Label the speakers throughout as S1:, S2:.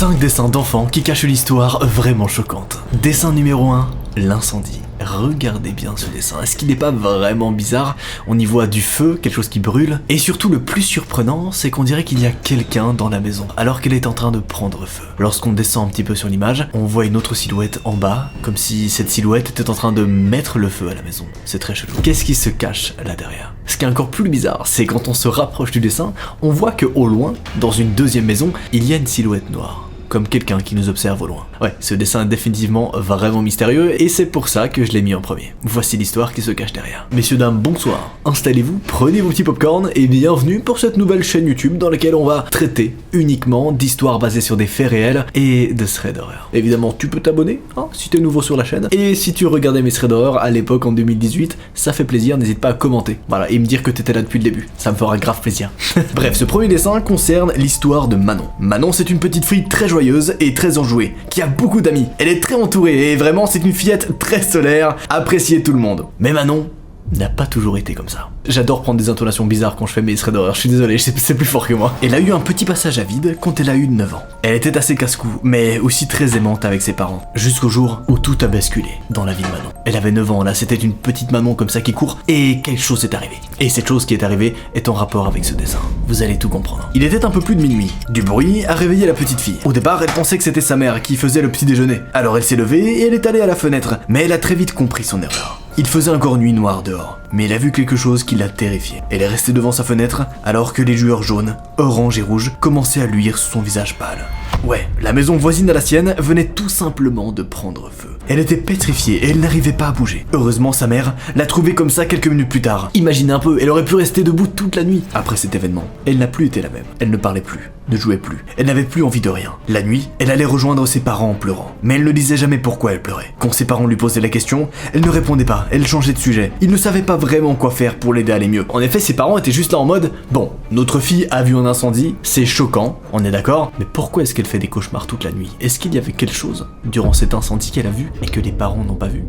S1: 5 dessins d'enfants qui cachent l'histoire vraiment choquante. Dessin numéro 1, l'incendie. Regardez bien ce dessin, est-ce qu'il n'est pas vraiment bizarre? On y voit du feu, quelque chose qui brûle, et surtout le plus surprenant, c'est qu'on dirait qu'il y a quelqu'un dans la maison, alors qu'elle est en train de prendre feu. Lorsqu'on descend un petit peu sur l'image, on voit une autre silhouette en bas, comme si cette silhouette était en train de mettre le feu à la maison. C'est très chelou. Qu'est-ce qui se cache là derrière? Ce qui est encore plus bizarre, c'est quand on se rapproche du dessin, on voit que au loin, dans une deuxième maison, il y a une silhouette noire. Comme quelqu'un qui nous observe au loin. Ouais, ce dessin est définitivement vraiment mystérieux et c'est pour ça que je l'ai mis en premier. Voici l'histoire qui se cache derrière. Messieurs, dames, bonsoir. Installez-vous, prenez vos petits popcorn et bienvenue pour cette nouvelle chaîne YouTube dans laquelle on va traiter uniquement d'histoires basées sur des faits réels et de threads d'horreur. Évidemment, tu peux t'abonner si t'es nouveau sur la chaîne. Et si tu regardais mes threads d'horreur à l'époque en 2018, ça fait plaisir, n'hésite pas à commenter. Voilà, et me dire que t'étais là depuis le début. Ça me fera grave plaisir. Bref, ce premier dessin concerne l'histoire de Manon. Manon, c'est une petite fille très joyeuse et très enjouée, qui a beaucoup d'amis. Elle est très entourée et vraiment c'est une fillette très solaire, appréciée tout le monde. Mais Manon n'a pas toujours été comme ça. J'adore prendre des intonations bizarres quand je fais mes threads d'horreur, je suis désolé, c'est plus fort que moi. Elle a eu un petit passage à vide quand elle a eu 9 ans. Elle était assez casse-cou, mais aussi très aimante avec ses parents. Jusqu'au jour où tout a basculé dans la vie de Manon. Elle avait 9 ans, là c'était une petite Manon comme ça qui court, et quelque chose est arrivé. Et cette chose qui est arrivée est en rapport avec ce dessin. Vous allez tout comprendre. Il était un peu plus de minuit. Du bruit a réveillé la petite fille. Au départ, elle pensait que c'était sa mère qui faisait le petit déjeuner. Alors elle s'est levée et elle est allée à la fenêtre, mais elle a très vite compris son erreur. Il faisait encore nuit noire dehors, mais elle a vu quelque chose qui l'a terrifiée. Elle est restée devant sa fenêtre alors que les lueurs jaunes, orange et rouge commençaient à luire sur son visage pâle. Ouais, la maison voisine à la sienne venait tout simplement de prendre feu. Elle était pétrifiée et elle n'arrivait pas à bouger. Heureusement, sa mère l'a trouvée comme ça quelques minutes plus tard. Imaginez un peu, elle aurait pu rester debout toute la nuit. Après cet événement, elle n'a plus été la même. Elle ne parlait plus, ne jouait plus. Elle n'avait plus envie de rien. La nuit, elle allait rejoindre ses parents en pleurant. Mais elle ne disait jamais pourquoi elle pleurait. Quand ses parents lui posaient la question, elle ne répondait pas, elle changeait de sujet. Ils ne savaient pas vraiment quoi faire pour l'aider à aller mieux. En effet, ses parents étaient juste là en mode « Bon, notre fille a vu un incendie, c'est choquant, on est d'accord, mais pourquoi est-ce qu'elle fait des cauchemars toute la nuit? Est-ce qu'il y avait quelque chose durant cet incendie qu'elle a vu et que les parents n'ont pas vu ?»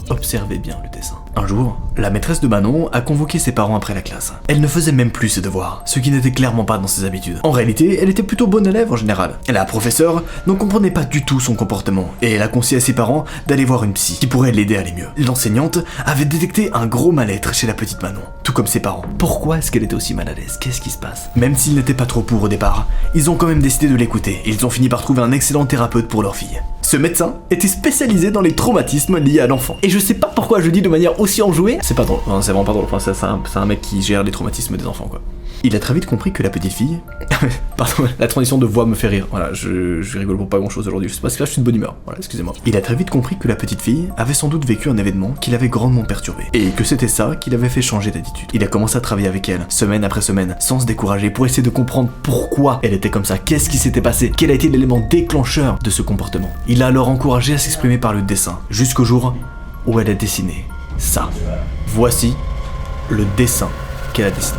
S1: Observez bien le dessin. Un jour, la maîtresse de Manon a convoqué ses parents après la classe. Elle ne faisait même plus ses devoirs, ce qui n'était clairement pas dans ses habitudes. En réalité, elle était plutôt bonne élève en général. La professeure ne comprenait pas du tout son comportement, et elle a conseillé à ses parents d'aller voir une psy, qui pourrait l'aider à aller mieux. L'enseignante avait détecté un gros mal-être chez la petite Manon, tout comme ses parents. Pourquoi est-ce qu'elle était aussi mal à l'aise? Qu'est-ce qui se passe? Même s'ils n'étaient pas trop pour au départ, ils ont quand même décidé de l'écouter, et ils ont fini par trouver un excellent thérapeute pour leur fille. Ce médecin était spécialisé dans les traumatismes liés à l'enfant. Et je sais pas pourquoi je le dis de manière aussi enjouée. C'est pas drôle, c'est vraiment pas drôle. Enfin, c'est un mec qui gère les traumatismes des enfants, quoi. Il a très vite compris que la petite fille... Pardon, la transition de voix me fait rire. Voilà, je rigole pour pas grand chose aujourd'hui. Je sais pas, parce que là je suis de bonne humeur. Voilà, excusez-moi. Il a très vite compris que la petite fille avait sans doute vécu un événement qui l'avait grandement perturbé. Et que c'était ça qui l'avait fait changer d'attitude. Il a commencé à travailler avec elle, semaine après semaine, sans se décourager, pour essayer de comprendre pourquoi elle était comme ça. Qu'est-ce qui s'était passé? Quel a été l'élément déclencheur de ce comportement? Il l'a alors encouragé à s'exprimer par le dessin, jusqu'au jour où elle a dessiné ça. Voici le dessin qu'elle a dessiné.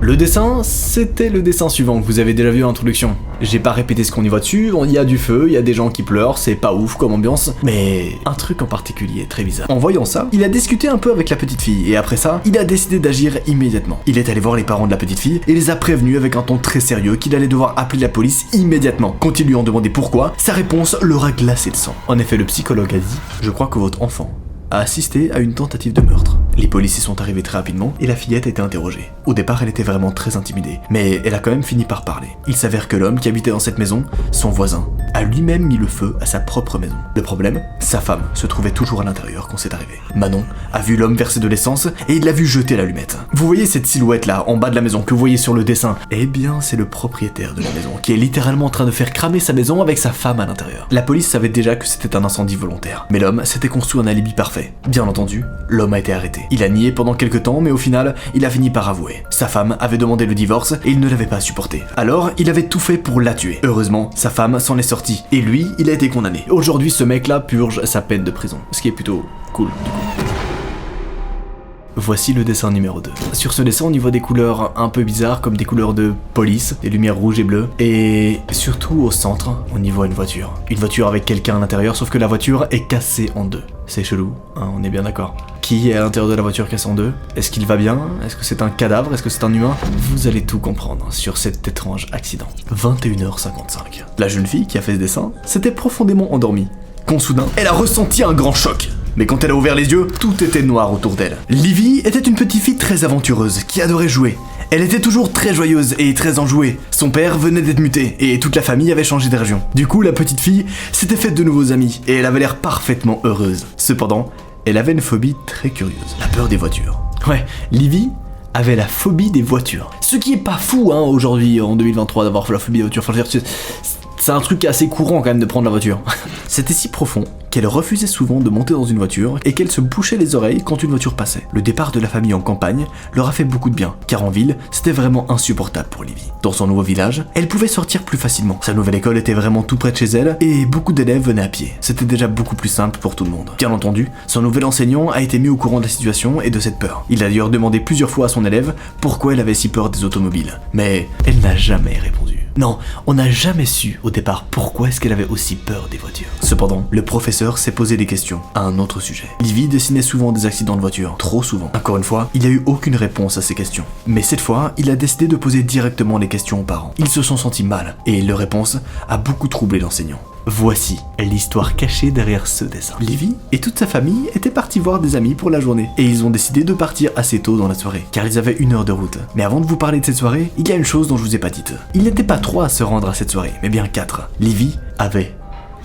S1: Le dessin, c'était le dessin suivant que vous avez déjà vu en introduction. J'ai pas répété ce qu'on y voit dessus, il y a du feu, il y a des gens qui pleurent, c'est pas ouf comme ambiance, mais un truc en particulier très bizarre. En voyant ça, il a discuté un peu avec la petite fille, et après ça, il a décidé d'agir immédiatement. Il est allé voir les parents de la petite fille, et les a prévenus avec un ton très sérieux qu'il allait devoir appeler la police immédiatement. Quand ils lui ont demandé pourquoi, sa réponse leur a glacé le sang. En effet, le psychologue a dit « Je crois que votre enfant a assisté à une tentative de meurtre. » Les policiers sont arrivés très rapidement et la fillette a été interrogée. Au départ, elle était vraiment très intimidée, mais elle a quand même fini par parler. Il s'avère que l'homme qui habitait dans cette maison, son voisin, a lui-même mis le feu à sa propre maison. Le problème, sa femme se trouvait toujours à l'intérieur quand c'est arrivé. Manon a vu l'homme verser de l'essence et il l'a vu jeter l'allumette. Vous voyez cette silhouette là, en bas de la maison, que vous voyez sur le dessin? Eh bien, c'est le propriétaire de la maison, qui est littéralement en train de faire cramer sa maison avec sa femme à l'intérieur. La police savait déjà que c'était un incendie volontaire, mais l'homme s'était construit un alibi parfait. Bien entendu, l'homme a été arrêté. Il a nié pendant quelques temps, mais au final, il a fini par avouer. Sa femme avait demandé le divorce et il ne l'avait pas supporté. Alors, il avait tout fait pour la tuer. Heureusement, sa femme s'en est sortie. Et lui, il a été condamné. Aujourd'hui, ce mec-là purge sa peine de prison. Ce qui est plutôt cool, du coup. Voici le dessin numéro 2. Sur ce dessin, on y voit des couleurs un peu bizarres, comme des couleurs de police, des lumières rouges et bleues. Et surtout au centre, on y voit une voiture. Une voiture avec quelqu'un à l'intérieur, sauf que la voiture est cassée en deux. C'est chelou, hein, on est bien d'accord. Qui est à l'intérieur de la voiture cassée en deux? Est-ce qu'il va bien? Est-ce que c'est un cadavre? Est-ce que c'est un humain? Vous allez tout comprendre sur cet étrange accident. 21h55. La jeune fille qui a fait ce dessin s'était profondément endormie. Quand soudain, elle a ressenti un grand choc. Mais quand elle a ouvert les yeux, tout était noir autour d'elle. Livy était une petite fille très aventureuse qui adorait jouer. Elle était toujours très joyeuse et très enjouée. Son père venait d'être muté et toute la famille avait changé de région. Du coup, la petite fille s'était faite de nouveaux amis et elle avait l'air parfaitement heureuse. Cependant, elle avait une phobie très curieuse, la peur des voitures. Ouais, Livy avait la phobie des voitures. Ce qui est pas fou hein, aujourd'hui, en 2023, d'avoir la phobie des voitures. Enfin, je veux dire, c'est un truc assez courant quand même de prendre la voiture. C'était si profond qu'elle refusait souvent de monter dans une voiture et qu'elle se bouchait les oreilles quand une voiture passait. Le départ de la famille en campagne leur a fait beaucoup de bien, car en ville, c'était vraiment insupportable pour Livy. Dans son nouveau village, elle pouvait sortir plus facilement. Sa nouvelle école était vraiment tout près de chez elle et beaucoup d'élèves venaient à pied. C'était déjà beaucoup plus simple pour tout le monde. Bien entendu, son nouvel enseignant a été mis au courant de la situation et de cette peur. Il a d'ailleurs demandé plusieurs fois à son élève pourquoi elle avait si peur des automobiles. Mais elle n'a jamais répondu. Non, on n'a jamais su au départ pourquoi est-ce qu'elle avait aussi peur des voitures. Cependant, le professeur s'est posé des questions à un autre sujet. Livy dessinait souvent des accidents de voiture, trop souvent. Encore une fois, il n'a eu aucune réponse à ces questions. Mais cette fois, il a décidé de poser directement les questions aux parents. Ils se sont sentis mal, et leur réponse a beaucoup troublé l'enseignant. Voici l'histoire cachée derrière ce dessin. Livy et toute sa famille étaient partis voir des amis pour la journée, et ils ont décidé de partir assez tôt dans la soirée, car ils avaient 1 heure de route. Mais avant de vous parler de cette soirée, il y a une chose dont je vous ai pas dite. Il n'était pas 3 à se rendre à cette soirée, mais bien 4. Livy avait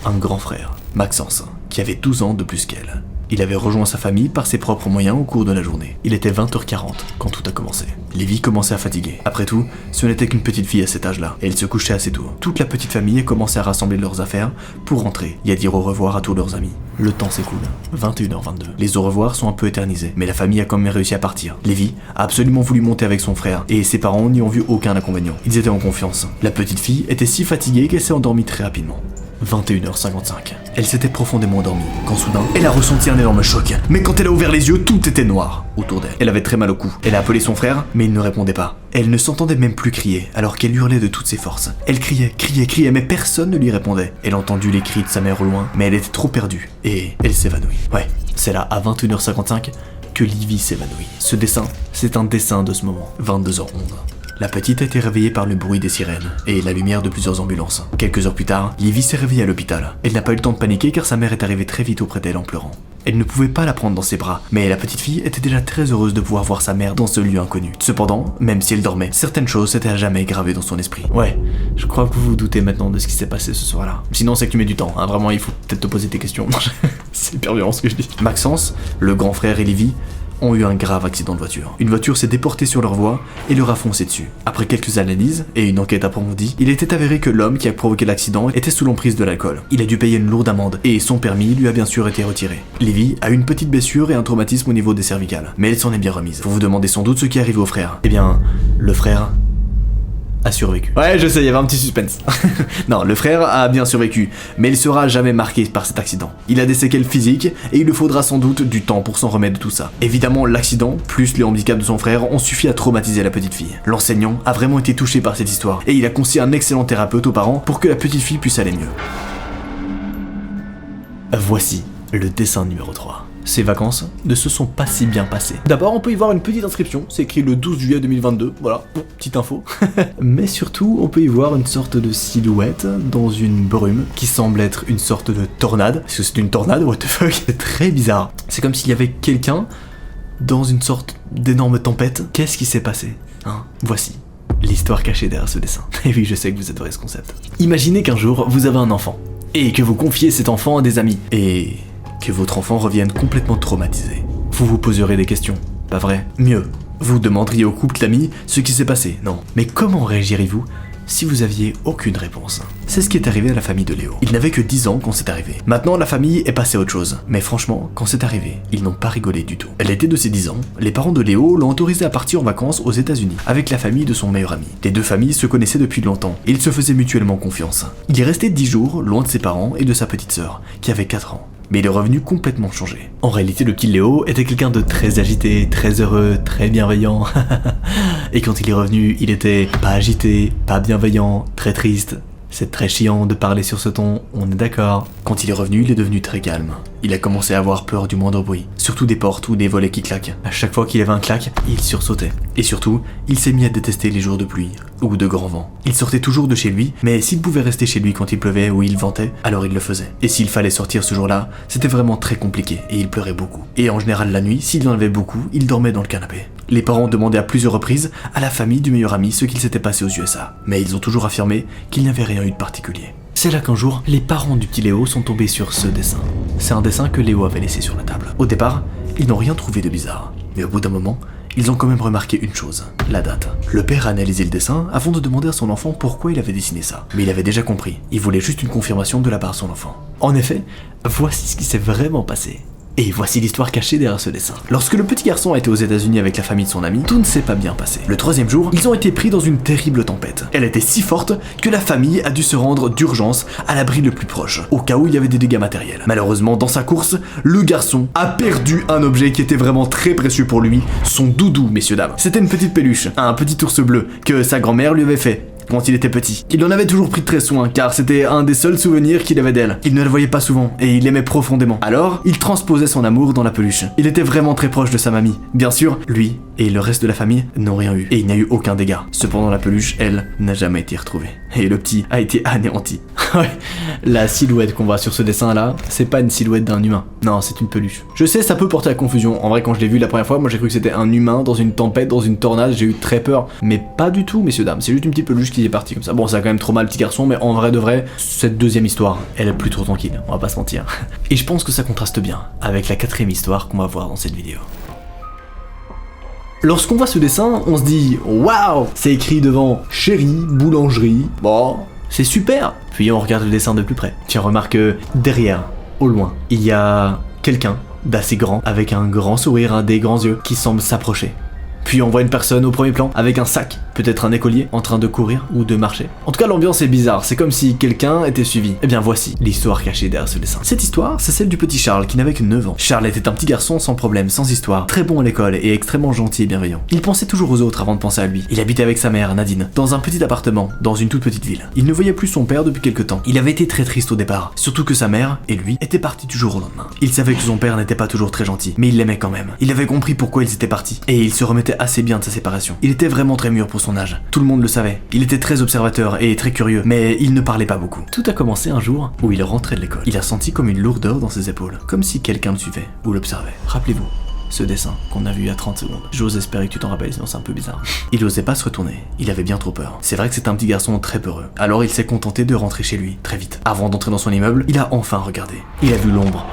S1: un grand frère, Maxence, qui avait 12 ans de plus qu'elle. Il avait rejoint sa famille par ses propres moyens au cours de la journée. Il était 20h40 quand tout a commencé. Livy commençait à fatiguer. Après tout, ce n'était qu'une petite fille à cet âge-là, et elle se couchait assez tôt. Toute la petite famille a commencé à rassembler leurs affaires pour rentrer et à dire au revoir à tous leurs amis. Le temps s'écoule. 21h22. Les au revoir sont un peu éternisés, mais la famille a quand même réussi à partir. Livy a absolument voulu monter avec son frère, et ses parents n'y ont vu aucun inconvénient. Ils étaient en confiance. La petite fille était si fatiguée qu'elle s'est endormie très rapidement. 21h55. Elle s'était profondément endormie, quand soudain, elle a ressenti un énorme choc. Mais quand elle a ouvert les yeux, tout était noir autour d'elle. Elle avait très mal au cou. Elle a appelé son frère, mais il ne répondait pas. Elle ne s'entendait même plus crier, alors qu'elle hurlait de toutes ses forces. Elle criait, mais personne ne lui répondait. Elle a entendu les cris de sa mère au loin, mais elle était trop perdue, et elle s'évanouit. Ouais, c'est là, à 21h55, que Livy s'évanouit. Ce dessin, c'est un dessin de ce moment. 22h11. La petite a été réveillée par le bruit des sirènes et la lumière de plusieurs ambulances. Quelques heures plus tard, Livy s'est réveillée à l'hôpital. Elle n'a pas eu le temps de paniquer car sa mère est arrivée très vite auprès d'elle en pleurant. Elle ne pouvait pas la prendre dans ses bras, mais la petite fille était déjà très heureuse de pouvoir voir sa mère dans ce lieu inconnu. Cependant, même si elle dormait, certaines choses s'étaient à jamais gravées dans son esprit. Ouais, je crois que vous vous doutez maintenant de ce qui s'est passé ce soir-là. Sinon, c'est que tu mets du temps, hein. Vraiment, il faut peut-être te poser tes questions. C'est hyper violent ce que je dis. Maxence, le grand frère et Livy ont eu un grave accident de voiture. Une voiture s'est déportée sur leur voie et leur a foncé dessus. Après quelques analyses et une enquête approfondie, il était avéré que l'homme qui a provoqué l'accident était sous l'emprise de l'alcool. Il a dû payer une lourde amende et son permis lui a bien sûr été retiré. Livy a une petite blessure et un traumatisme au niveau des cervicales, mais elle s'en est bien remise. Vous vous demandez sans doute ce qui est arrivé au frère. Eh bien, le frère a survécu. Ouais, je sais, il y avait un petit suspense. Non, le frère a bien survécu, mais il sera jamais marqué par cet accident. Il a des séquelles physiques et il lui faudra sans doute du temps pour s'en remettre de tout ça. Évidemment, l'accident, plus les handicaps de son frère, ont suffi à traumatiser la petite fille. L'enseignant a vraiment été touché par cette histoire et il a conseillé un excellent thérapeute aux parents pour que la petite fille puisse aller mieux. Voici le dessin numéro 3. Ces vacances ne se sont pas si bien passées. D'abord, on peut y voir une petite inscription, c'est écrit le 12 juillet 2022, voilà, petite info. Mais surtout, on peut y voir une sorte de silhouette dans une brume qui semble être une sorte de tornade. Est-ce que c'est une tornade? What the fuck? C'est très bizarre. C'est comme s'il y avait quelqu'un dans une sorte d'énorme tempête. Qu'est-ce qui s'est passé, hein? Voici l'histoire cachée derrière ce dessin. Et oui, je sais que vous adorez ce concept. Imaginez qu'un jour, vous avez un enfant, et que vous confiez cet enfant à des amis, et que votre enfant revienne complètement traumatisé. Vous vous poserez des questions, pas vrai? Mieux, vous demanderiez au couple d'amis ce qui s'est passé, non? Mais comment réagiriez-vous si vous aviez aucune réponse? C'est ce qui est arrivé à la famille de Léo. Il n'avait que 10 ans quand c'est arrivé. Maintenant, la famille est passée à autre chose. Mais franchement, quand c'est arrivé, ils n'ont pas rigolé du tout. Elle était de ses 10 ans. Les parents de Léo l'ont autorisé à partir en vacances aux États-Unis avec la famille de son meilleur ami. Les deux familles se connaissaient depuis longtemps et ils se faisaient mutuellement confiance. Il est resté 10 jours loin de ses parents et de sa petite sœur, qui avait 4 ans. mais il est revenu complètement changé. En réalité, le petit Léo était quelqu'un de très agité, très heureux, très bienveillant. Et quand il est revenu, il était pas agité, pas bienveillant, très triste. C'est très chiant de parler sur ce ton, on est d'accord. Quand il est revenu, il est devenu très calme. Il a commencé à avoir peur du moindre bruit, surtout des portes ou des volets qui claquent. À chaque fois qu'il avait un claque, il sursautait. Et surtout, il s'est mis à détester les jours de pluie ou de grand vent. Il sortait toujours de chez lui, mais s'il pouvait rester chez lui quand il pleuvait ou il ventait, alors il le faisait. Et s'il fallait sortir ce jour-là, c'était vraiment très compliqué et il pleurait beaucoup. Et en général la nuit, s'il en avait beaucoup, il dormait dans le canapé. Les parents demandaient à plusieurs reprises à la famille du meilleur ami ce qu'il s'était passé aux USA, mais ils ont toujours affirmé qu'il n'y avait rien eu de particulier. C'est là qu'un jour, les parents du petit Léo sont tombés sur ce dessin. C'est un dessin que Léo avait laissé sur la table. Au départ, ils n'ont rien trouvé de bizarre, mais au bout d'un moment, ils ont quand même remarqué une chose, la date. Le père a analysé le dessin avant de demander à son enfant pourquoi il avait dessiné ça. Mais il avait déjà compris, il voulait juste une confirmation de la part de son enfant. En effet, voici ce qui s'est vraiment passé. Et voici l'histoire cachée derrière ce dessin. Lorsque le petit garçon a été aux États-Unis avec la famille de son ami, tout ne s'est pas bien passé. Le troisième jour, ils ont été pris dans une terrible tempête. Elle était si forte que la famille a dû se rendre d'urgence à l'abri le plus proche, au cas où il y avait des dégâts matériels. Malheureusement, dans sa course, le garçon a perdu un objet qui était vraiment très précieux pour lui, son doudou, messieurs dames. C'était une petite peluche, un petit ours bleu, que sa grand-mère lui avait fait quand il était petit. Il en avait toujours pris très soin, car c'était un des seuls souvenirs qu'il avait d'elle. Il ne la voyait pas souvent, et il l'aimait profondément. Alors, il transposait son amour dans la peluche. Il était vraiment très proche de sa mamie. Bien sûr, lui et le reste de la famille n'ont rien eu, et il n'y a eu aucun dégât. Cependant, la peluche, elle, n'a jamais été retrouvée. Et le petit a été anéanti. Ouais, la silhouette qu'on voit sur ce dessin-là, c'est pas une silhouette d'un humain. Non, c'est une peluche. Je sais, ça peut porter à confusion. En vrai, quand je l'ai vu la première fois, moi j'ai cru que c'était un humain dans une tempête, dans une tornade, j'ai eu très peur. Mais pas du tout, messieurs, dames. C'est juste une petite peluche qui est partie comme ça. Bon, ça a quand même trop mal, petit garçon, mais en vrai de vrai, cette deuxième histoire, elle est plutôt tranquille, on va pas se mentir. Et je pense que ça contraste bien avec la quatrième histoire qu'on va voir dans cette vidéo. Lorsqu'on voit ce dessin, on se dit « Waouh !» C'est écrit devant « Chérie, boulangerie ». Bon, c'est super. Puis on regarde le dessin de plus près. Puis on remarque que derrière, au loin, il y a quelqu'un d'assez grand, avec un grand sourire, des grands yeux, qui semble s'approcher. Puis on voit une personne au premier plan avec un sac, peut-être un écolier, en train de courir ou de marcher. En tout cas, l'ambiance est bizarre, c'est comme si quelqu'un était suivi. Eh bien voici l'histoire cachée derrière ce dessin. Cette histoire, c'est celle du petit Charles qui n'avait que 9 ans. Charles était un petit garçon sans problème, sans histoire, très bon à l'école et extrêmement gentil et bienveillant. Il pensait toujours aux autres avant de penser à lui. Il habitait avec sa mère, Nadine, dans un petit appartement, dans une toute petite ville. Il ne voyait plus son père depuis quelque temps. Il avait été très triste au départ, surtout que sa mère et lui étaient partis du jour au lendemain. Il savait que son père n'était pas toujours très gentil, mais il l'aimait quand même. Il avait compris pourquoi ils étaient partis, et il se remettait assez bien de sa séparation. Il était vraiment très mûr pour son âge. Tout le monde le savait. Il était très observateur et très curieux, mais il ne parlait pas beaucoup. Tout a commencé un jour où il rentrait de l'école. Il a senti comme une lourdeur dans ses épaules, comme si quelqu'un le suivait ou l'observait. Rappelez-vous, ce dessin qu'on a vu il y a 30 secondes. J'ose espérer que tu t'en rappelles, sinon c'est un peu bizarre. Il osait pas se retourner, il avait bien trop peur. C'est vrai que c'est un petit garçon très peureux. Alors il s'est contenté de rentrer chez lui, très vite. Avant d'entrer dans son immeuble, il a enfin regardé. Il a vu l'ombre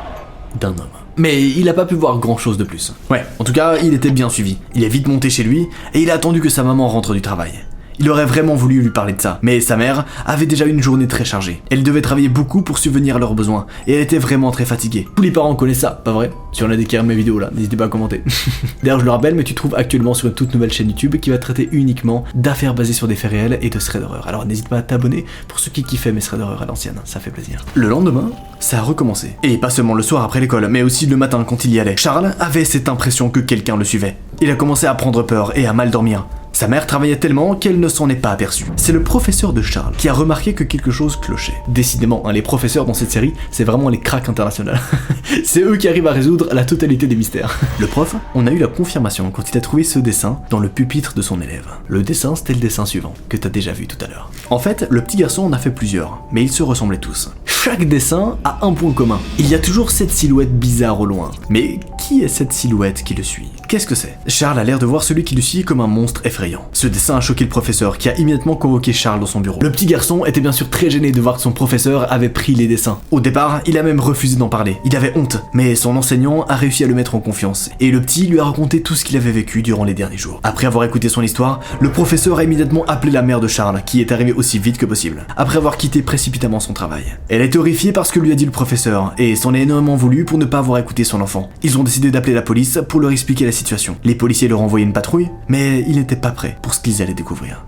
S1: d'un homme. Mais il a pas pu voir grand chose de plus. Ouais, en tout cas, il était bien suivi. Il est vite monté chez lui, et il a attendu que sa maman rentre du travail. Il aurait vraiment voulu lui parler de ça, mais sa mère avait déjà une journée très chargée. Elle devait travailler beaucoup pour subvenir à leurs besoins, et elle était vraiment très fatiguée. Tous les parents connaissent ça, pas vrai? Si on a des qui aiment mes vidéos là, n'hésitez pas à commenter. D'ailleurs je le rappelle, mais tu te trouves actuellement sur une toute nouvelle chaîne YouTube qui va traiter uniquement d'affaires basées sur des faits réels et de threads d'horreur. Alors n'hésite pas à t'abonner pour ceux qui kiffaient mes threads d'horreur à l'ancienne, ça fait plaisir. Le lendemain, ça a recommencé. Et pas seulement le soir après l'école, mais aussi le matin quand il y allait. Charles avait cette impression que quelqu'un le suivait. Il a commencé à prendre peur et à mal dormir. Sa mère travaillait tellement qu'elle ne s'en est pas aperçue. C'est le professeur de Charles qui a remarqué que quelque chose clochait. Décidément, les professeurs dans cette série, c'est vraiment les cracks internationaux. C'est eux qui arrivent à résoudre la totalité des mystères. Le prof, on a eu la confirmation quand il a trouvé ce dessin dans le pupitre de son élève. Le dessin, c'était le dessin suivant, que t'as déjà vu tout à l'heure. En fait, le petit garçon en a fait plusieurs, mais ils se ressemblaient tous. Chaque dessin a un point commun. Il y a toujours cette silhouette bizarre au loin. Mais qui est cette silhouette qui le suit? Qu'est-ce que c'est? Charles a l'air de voir celui qui le suit comme un monstre effrayant. Ce dessin a choqué le professeur qui a immédiatement convoqué Charles dans son bureau. Le petit garçon était bien sûr très gêné de voir que son professeur avait pris les dessins. Au départ, il a même refusé d'en parler. Il avait honte, mais son enseignant a réussi à le mettre en confiance. Et le petit lui a raconté tout ce qu'il avait vécu durant les derniers jours. Après avoir écouté son histoire, le professeur a immédiatement appelé la mère de Charles, qui est arrivée aussi vite que possible, après avoir quitté précipitamment son travail. Elle est horrifiée par ce que lui a dit le professeur, et s'en est énormément voulu pour ne pas avoir écouté son enfant. Ils ont décidé d'appeler la police pour leur expliquer la situation. Les policiers leur ont envoyé une patrouille, mais ils n'étaient pas prêts pour ce qu'ils allaient découvrir.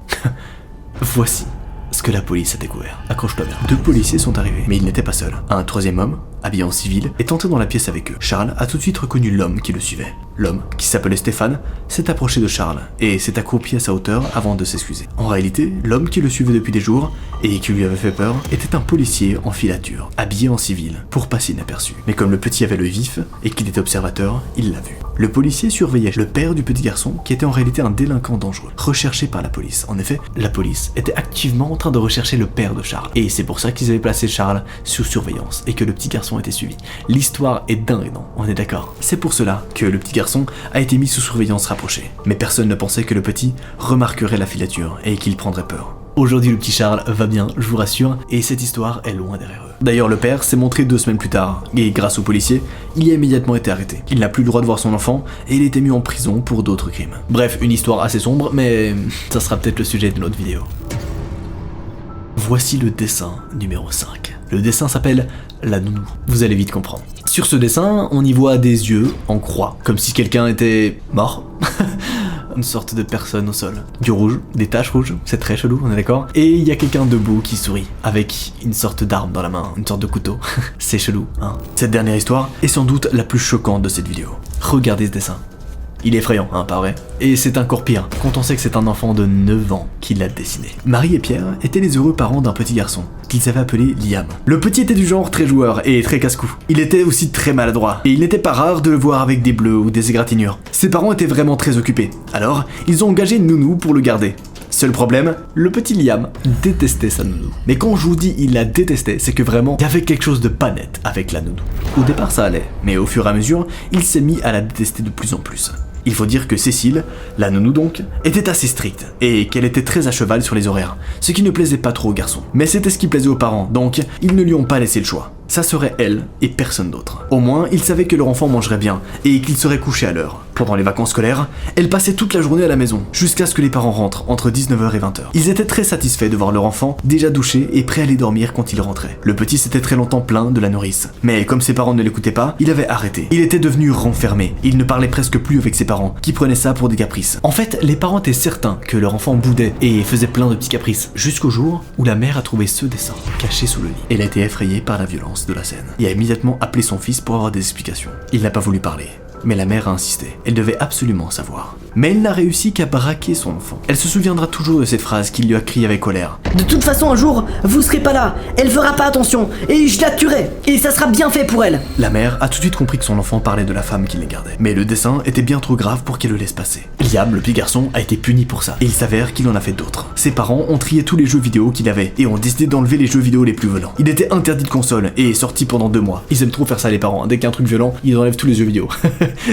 S1: Voici ce que la police a découvert. Accroche-toi bien. 2 policiers sont arrivés, mais ils n'étaient pas seuls. Un troisième homme, habillé en civil, est entré dans la pièce avec eux. Charles a tout de suite reconnu l'homme qui le suivait. L'homme, qui s'appelait Stéphane, s'est approché de Charles et s'est accroupi à sa hauteur avant de s'excuser. En réalité, l'homme qui le suivait depuis des jours et qui lui avait fait peur était un policier en filature, habillé en civil, pour passer inaperçu. Mais comme le petit avait l'œil vif et qu'il était observateur, il l'a vu. Le policier surveillait le père du petit garçon qui était en réalité un délinquant dangereux, recherché par la police. En effet, la police était activement en train de rechercher le père de Charles. Et c'est pour ça qu'ils avaient placé Charles sous surveillance et que le petit garçon était suivi. L'histoire est dingue, non? On est d'accord. C'est pour cela que le petit garçon a été mis sous surveillance rapprochée. Mais personne ne pensait que le petit remarquerait la filature et qu'il prendrait peur. Aujourd'hui, le petit Charles va bien, je vous rassure, et cette histoire est loin derrière eux. D'ailleurs, le père s'est montré 2 semaines plus tard, et grâce aux policiers, il a immédiatement été arrêté. Il n'a plus le droit de voir son enfant, et il a été mis en prison pour d'autres crimes. Bref, une histoire assez sombre, mais ça sera peut-être le sujet de notre vidéo. Voici le dessin numéro 5. Le dessin s'appelle La Nounou. Vous allez vite comprendre. Sur ce dessin, on y voit des yeux en croix, comme si quelqu'un était mort. Une sorte de personne au sol. Du rouge, des taches rouges, c'est très chelou, on est d'accord. Et il y a quelqu'un debout qui sourit, avec une sorte d'arme dans la main, une sorte de couteau. C'est chelou, hein. Cette dernière histoire est sans doute la plus choquante de cette vidéo. Regardez ce dessin. Il est effrayant, hein, pas vrai? Et c'est encore pire, quand on sait que c'est un enfant de 9 ans qui l'a dessiné. Marie et Pierre étaient les heureux parents d'un petit garçon, qu'ils avaient appelé Liam. Le petit était du genre très joueur et très casse-cou. Il était aussi très maladroit, et il n'était pas rare de le voir avec des bleus ou des égratignures. Ses parents étaient vraiment très occupés, alors ils ont engagé une nounou pour le garder. Seul problème, le petit Liam détestait sa nounou. Mais quand je vous dis il la détestait, c'est que vraiment, il y avait quelque chose de pas net avec la nounou. Au départ ça allait, mais au fur et à mesure, il s'est mis à la détester de plus en plus. Il faut dire que Cécile, la nounou donc, était assez stricte, et qu'elle était très à cheval sur les horaires, ce qui ne plaisait pas trop aux garçons. Mais c'était ce qui plaisait aux parents, donc ils ne lui ont pas laissé le choix. Ça serait elle et personne d'autre. Au moins, ils savaient que leur enfant mangerait bien, et qu'il serait couché à l'heure. Pendant les vacances scolaires, elle passait toute la journée à la maison, jusqu'à ce que les parents rentrent, entre 19h et 20h. Ils étaient très satisfaits de voir leur enfant déjà douché et prêt à aller dormir quand il rentrait. Le petit s'était très longtemps plaint de la nourrice. Mais comme ses parents ne l'écoutaient pas, il avait arrêté. Il était devenu renfermé. Il ne parlait presque plus avec ses parents, qui prenaient ça pour des caprices. En fait, les parents étaient certains que leur enfant boudait et faisait plein de petits caprices. Jusqu'au jour où la mère a trouvé ce dessin, caché sous le lit. Elle a été effrayée par la violence de la scène et a immédiatement appelé son fils pour avoir des explications. Il n'a pas voulu parler. Mais la mère a insisté, elle devait absolument savoir. Mais elle n'a réussi qu'à braquer son enfant. Elle se souviendra toujours de cette phrase qu'il lui a criée avec colère.
S2: De toute façon, un jour, vous serez pas là, elle fera pas attention, et je la tuerai, et ça sera bien fait pour elle.
S1: La mère a tout de suite compris que son enfant parlait de la femme qui les gardait. Mais le dessin était bien trop grave pour qu'elle le laisse passer. Liam, le petit garçon, a été puni pour ça, et il s'avère qu'il en a fait d'autres. Ses parents ont trié tous les jeux vidéo qu'il avait, et ont décidé d'enlever les jeux vidéo les plus violents. Il était interdit de console, et est sorti pendant 2 mois. Ils aiment trop faire ça les parents, dès qu'il y a un truc violent, ils enlèvent tous les jeux vidéo.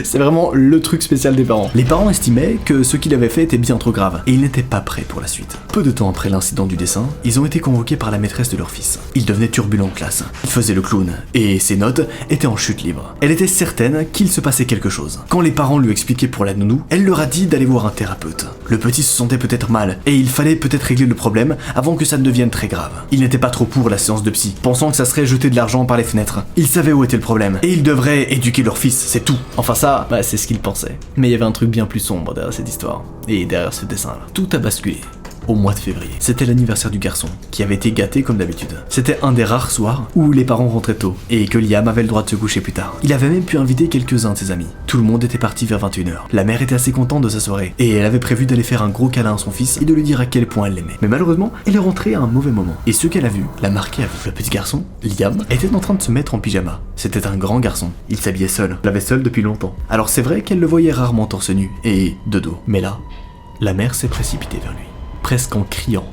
S1: C'est vraiment le truc spécial des parents. Les parents estimaient que ce qu'il avait fait était bien trop grave, et ils n'étaient pas prêts pour la suite. Peu de temps après l'incident du dessin, ils ont été convoqués par la maîtresse de leur fils. Il devenait turbulent en classe. Il faisait le clown, et ses notes étaient en chute libre. Elle était certaine qu'il se passait quelque chose. Quand les parents lui expliquaient pour la nounou, elle leur a dit d'aller voir un thérapeute. Le petit se sentait peut-être mal, et il fallait peut-être régler le problème avant que ça ne devienne très grave. Il n'était pas trop pour la séance de psy, pensant que ça serait jeter de l'argent par les fenêtres. Il savait où était le problème, et ils devraient éduquer leur fils, c'est tout. Enfin ça, c'est ce qu'il pensait. Mais il y avait un truc bien plus sombre derrière cette histoire, et derrière ce dessin-là. Tout a basculé. Au mois de février. C'était l'anniversaire du garçon, qui avait été gâté comme d'habitude. C'était un des rares soirs où les parents rentraient tôt, et que Liam avait le droit de se coucher plus tard. Il avait même pu inviter quelques-uns de ses amis. Tout le monde était parti vers 21h. La mère était assez contente de sa soirée, et elle avait prévu d'aller faire un gros câlin à son fils et de lui dire à quel point elle l'aimait. Mais malheureusement, elle est rentrée à un mauvais moment. Et ce qu'elle a vu l'a marqué à vie. Le petit garçon, Liam, était en train de se mettre en pyjama. C'était un grand garçon. Il s'habillait seul. Il l'avait seul depuis longtemps. Alors c'est vrai qu'elle le voyait rarement torse nu, et de dos. Mais là, la mère s'est précipitée vers lui. Presque en criant,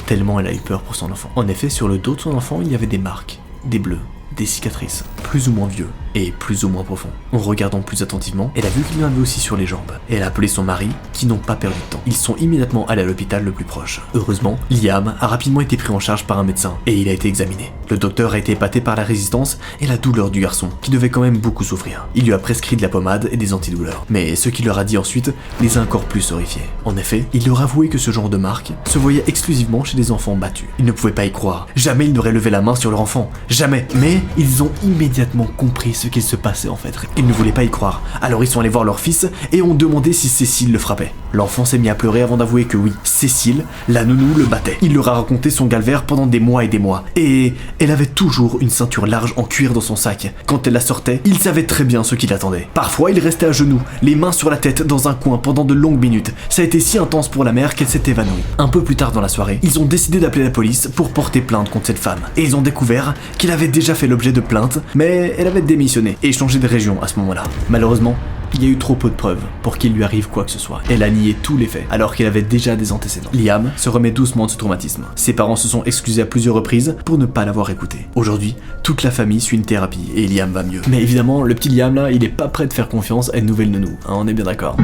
S1: tellement elle a eu peur pour son enfant. En effet, sur le dos de son enfant, il y avait des marques, des bleus, des cicatrices, plus ou moins vieux et plus ou moins profonds. En regardant plus attentivement, elle a vu qu'il y en avait aussi sur les jambes, et elle a appelé son mari, qui n'ont pas perdu de temps. Ils sont immédiatement allés à l'hôpital le plus proche. Heureusement, Liam a rapidement été pris en charge par un médecin, et il a été examiné. Le docteur a été épaté par la résistance et la douleur du garçon, qui devait quand même beaucoup souffrir. Il lui a prescrit de la pommade et des antidouleurs. Mais ce qu'il leur a dit ensuite les a encore plus horrifiés. En effet, il leur a avoué que ce genre de marque se voyait exclusivement chez des enfants battus. Ils ne pouvaient pas y croire. Jamais ils n'auraient levé la main sur leur enfant. Jamais. Mais ils ont immédiatement immédiatement compris ce qu'il se passait en fait. Ils ne voulaient pas y croire. Alors ils sont allés voir leur fils et ont demandé si Cécile le frappait. L'enfant s'est mis à pleurer avant d'avouer que oui, Cécile, la nounou, le battait. Il leur a raconté son calvaire pendant des mois et des mois. Et elle avait toujours une ceinture large en cuir dans son sac. Quand elle la sortait, il savait très bien ce qui l'attendait. Parfois, il restait à genoux, les mains sur la tête dans un coin pendant de longues minutes. Ça a été si intense pour la mère qu'elle s'est évanouie. Un peu plus tard dans la soirée, ils ont décidé d'appeler la police pour porter plainte contre cette femme. Et ils ont découvert qu'il avait déjà fait l'objet de plaintes, mais elle avait démissionné et changé de région à ce moment-là. Malheureusement, il y a eu trop peu de preuves pour qu'il lui arrive quoi que ce soit. Elle a nié tous les faits, alors qu'il avait déjà des antécédents. Liam se remet doucement de ce traumatisme. Ses parents se sont excusés à plusieurs reprises pour ne pas l'avoir écouté. Aujourd'hui, toute la famille suit une thérapie et Liam va mieux. Mais évidemment, le petit Liam là, il est pas prêt de faire confiance à une nouvelle nounou, hein, on est bien d'accord.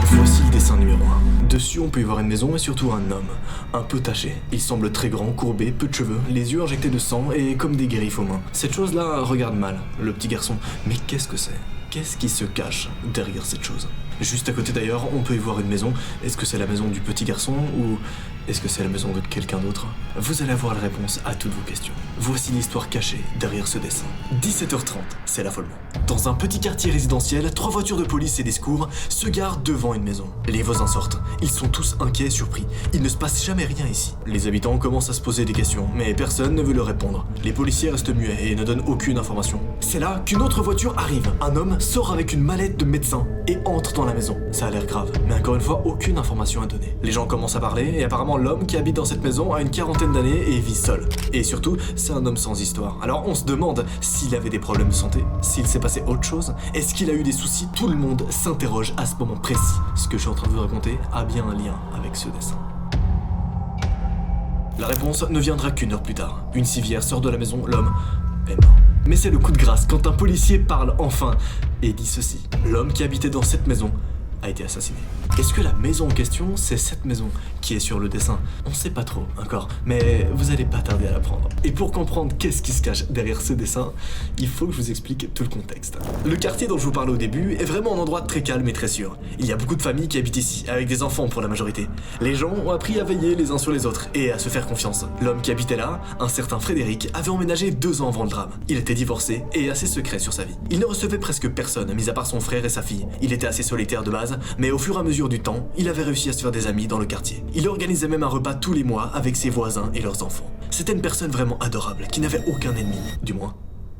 S1: Voici le dessin numéro 1. Dessus, on peut y voir une maison et surtout un homme, un peu taché. Il semble très grand, courbé, peu de cheveux, les yeux injectés de sang et comme des griffes aux mains. Cette chose-là regarde mal, le petit garçon. Mais qu'est-ce que c'est ? Qu'est-ce qui se cache derrière cette chose ? Juste à côté d'ailleurs, on peut y voir une maison. Est-ce que c'est la maison du petit garçon ou est-ce que c'est la maison de quelqu'un d'autre ? Vous allez avoir la réponse à toutes vos questions. Voici l'histoire cachée derrière ce dessin. 17h30, c'est l'affolement. Dans un petit quartier résidentiel, 3 voitures de police et des secours se garent devant une maison. Les voisins sortent. Ils sont tous inquiets et surpris. Il ne se passe jamais rien ici. Les habitants commencent à se poser des questions, mais personne ne veut leur répondre. Les policiers restent muets et ne donnent aucune information. C'est là qu'une autre voiture arrive. Un homme sort avec une mallette de médecin et entre dans la maison. Ça a l'air grave, mais encore une fois, aucune information à donner. Les gens commencent à parler et apparemment l'homme qui habite dans cette maison a une quarantaine d'années et vit seul. Et surtout, c'est un homme sans histoire. Alors on se demande s'il avait des problèmes de santé, s'il s'est passé autre chose, est-ce qu'il a eu des soucis. Tout le monde s'interroge à ce moment précis. Ce que je suis en train de vous raconter a bien un lien avec ce dessin. La réponse ne viendra qu'une heure plus tard. Une civière sort de la maison, l'homme est mort. Mais c'est le coup de grâce quand un policier parle enfin et dit ceci. L'homme qui habitait dans cette maison a été assassiné. Est-ce que la maison en question, c'est cette maison qui est sur le dessin? On sait pas trop encore, mais vous allez pas tarder à l'apprendre. Et pour comprendre qu'est-ce qui se cache derrière ce dessin, il faut que je vous explique tout le contexte. Le quartier dont je vous parlais au début est vraiment un endroit très calme et très sûr. Il y a beaucoup de familles qui habitent ici, avec des enfants pour la majorité. Les gens ont appris à veiller les uns sur les autres et à se faire confiance. L'homme qui habitait là, un certain Frédéric, avait emménagé 2 ans avant le drame. Il était divorcé et assez secret sur sa vie. Il ne recevait presque personne, mis à part son frère et sa fille. Il était assez solitaire de base, mais au fur et à mesure du temps, il avait réussi à se faire des amis dans le quartier. Il organisait même un repas tous les mois avec ses voisins et leurs enfants. C'était une personne vraiment adorable, qui n'avait aucun ennemi, du moins.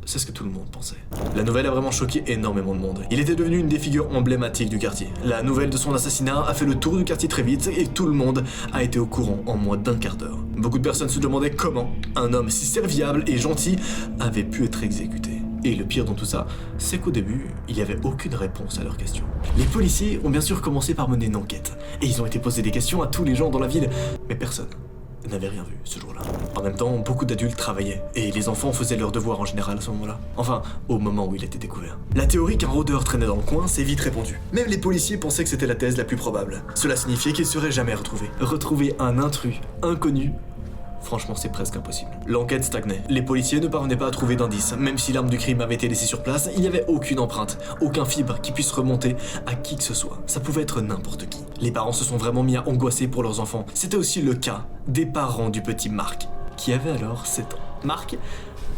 S1: C'est ce que tout le monde pensait. La nouvelle a vraiment choqué énormément de monde. Il était devenu une des figures emblématiques du quartier. La nouvelle de son assassinat a fait le tour du quartier très vite et tout le monde a été au courant en moins d'1 quart d'heure. Beaucoup de personnes se demandaient comment un homme si serviable et gentil avait pu être exécuté. Et le pire dans tout ça, c'est qu'au début, il n'y avait aucune réponse à leurs questions. Les policiers ont bien sûr commencé par mener une enquête. Et ils ont été posés des questions à tous les gens dans la ville, mais personne n'avait rien vu ce jour-là. En même temps, beaucoup d'adultes travaillaient, et les enfants faisaient leurs devoirs en général à ce moment-là. Enfin, au moment où il était découvert. La théorie qu'un rôdeur traînait dans le coin s'est vite répandue. Même les policiers pensaient que c'était la thèse la plus probable. Cela signifiait qu'il serait jamais retrouvé. Retrouver un intrus inconnu, franchement, c'est presque impossible. L'enquête stagnait. Les policiers ne parvenaient pas à trouver d'indices. Même si l'arme du crime avait été laissée sur place, il n'y avait aucune empreinte, aucun fibre qui puisse remonter à qui que ce soit. Ça pouvait être n'importe qui. Les parents se sont vraiment mis à angoisser pour leurs enfants. C'était aussi le cas des parents du petit Marc, qui avait alors 7 ans. Marc,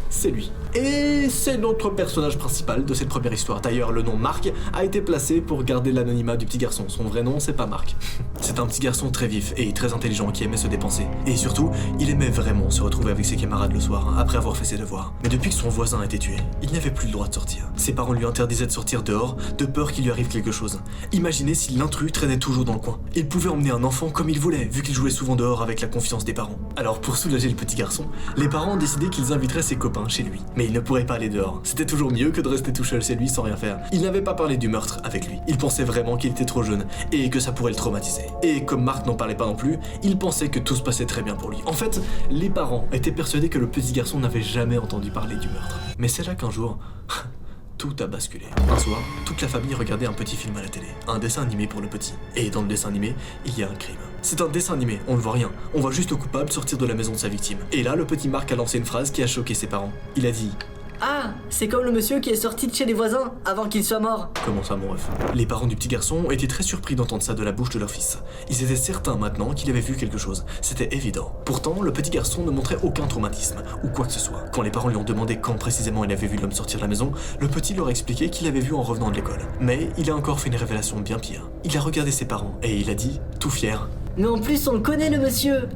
S1: c'est lui. Et c'est notre personnage principal de cette première histoire. D'ailleurs, le nom Marc a été placé pour garder l'anonymat du petit garçon. Son vrai nom, c'est pas Marc. C'est un petit garçon très vif et très intelligent qui aimait se dépenser. Et surtout, il aimait vraiment se retrouver avec ses camarades le soir, après avoir fait ses devoirs. Mais depuis que son voisin a été tué, il n'avait plus le droit de sortir. Ses parents lui interdisaient de sortir dehors, de peur qu'il lui arrive quelque chose. Imaginez si l'intrus traînait toujours dans le coin. Il pouvait emmener un enfant comme il voulait, vu qu'il jouait souvent dehors avec la confiance des parents. Alors, pour soulager le petit garçon, les parents ont décidé qu'ils inviteraient ses copains chez lui. Mais il ne pourrait pas aller dehors. C'était toujours mieux que de rester tout seul chez lui sans rien faire. Il n'avait pas parlé du meurtre avec lui. Il pensait vraiment qu'il était trop jeune et que ça pourrait le traumatiser. Et comme Marc n'en parlait pas non plus, il pensait que tout se passait très bien pour lui. En fait, les parents étaient persuadés que le petit garçon n'avait jamais entendu parler du meurtre. Mais c'est là qu'un jour, tout a basculé. Un soir, toute la famille regardait un petit film à la télé, un dessin animé pour le petit. Et dans le dessin animé, il y a un crime. C'est un dessin animé, on ne voit rien. On voit juste le coupable sortir de la maison de sa victime. Et là, le petit Marc a lancé une phrase qui a choqué ses parents. Il a dit
S2: Ah, c'est comme le monsieur qui est sorti de chez les voisins avant qu'il soit mort.
S1: Comment ça, mon ref? Les parents du petit garçon étaient très surpris d'entendre ça de la bouche de leur fils. Ils étaient certains maintenant qu'il avait vu quelque chose. C'était évident. Pourtant, le petit garçon ne montrait aucun traumatisme ou quoi que ce soit. Quand les parents lui ont demandé quand précisément il avait vu l'homme sortir de la maison, le petit leur a expliqué qu'il l'avait vu en revenant de l'école. Mais il a encore fait une révélation bien pire. Il a regardé ses parents et il a dit, tout fier:
S2: Mais en plus, on le connaît, le monsieur.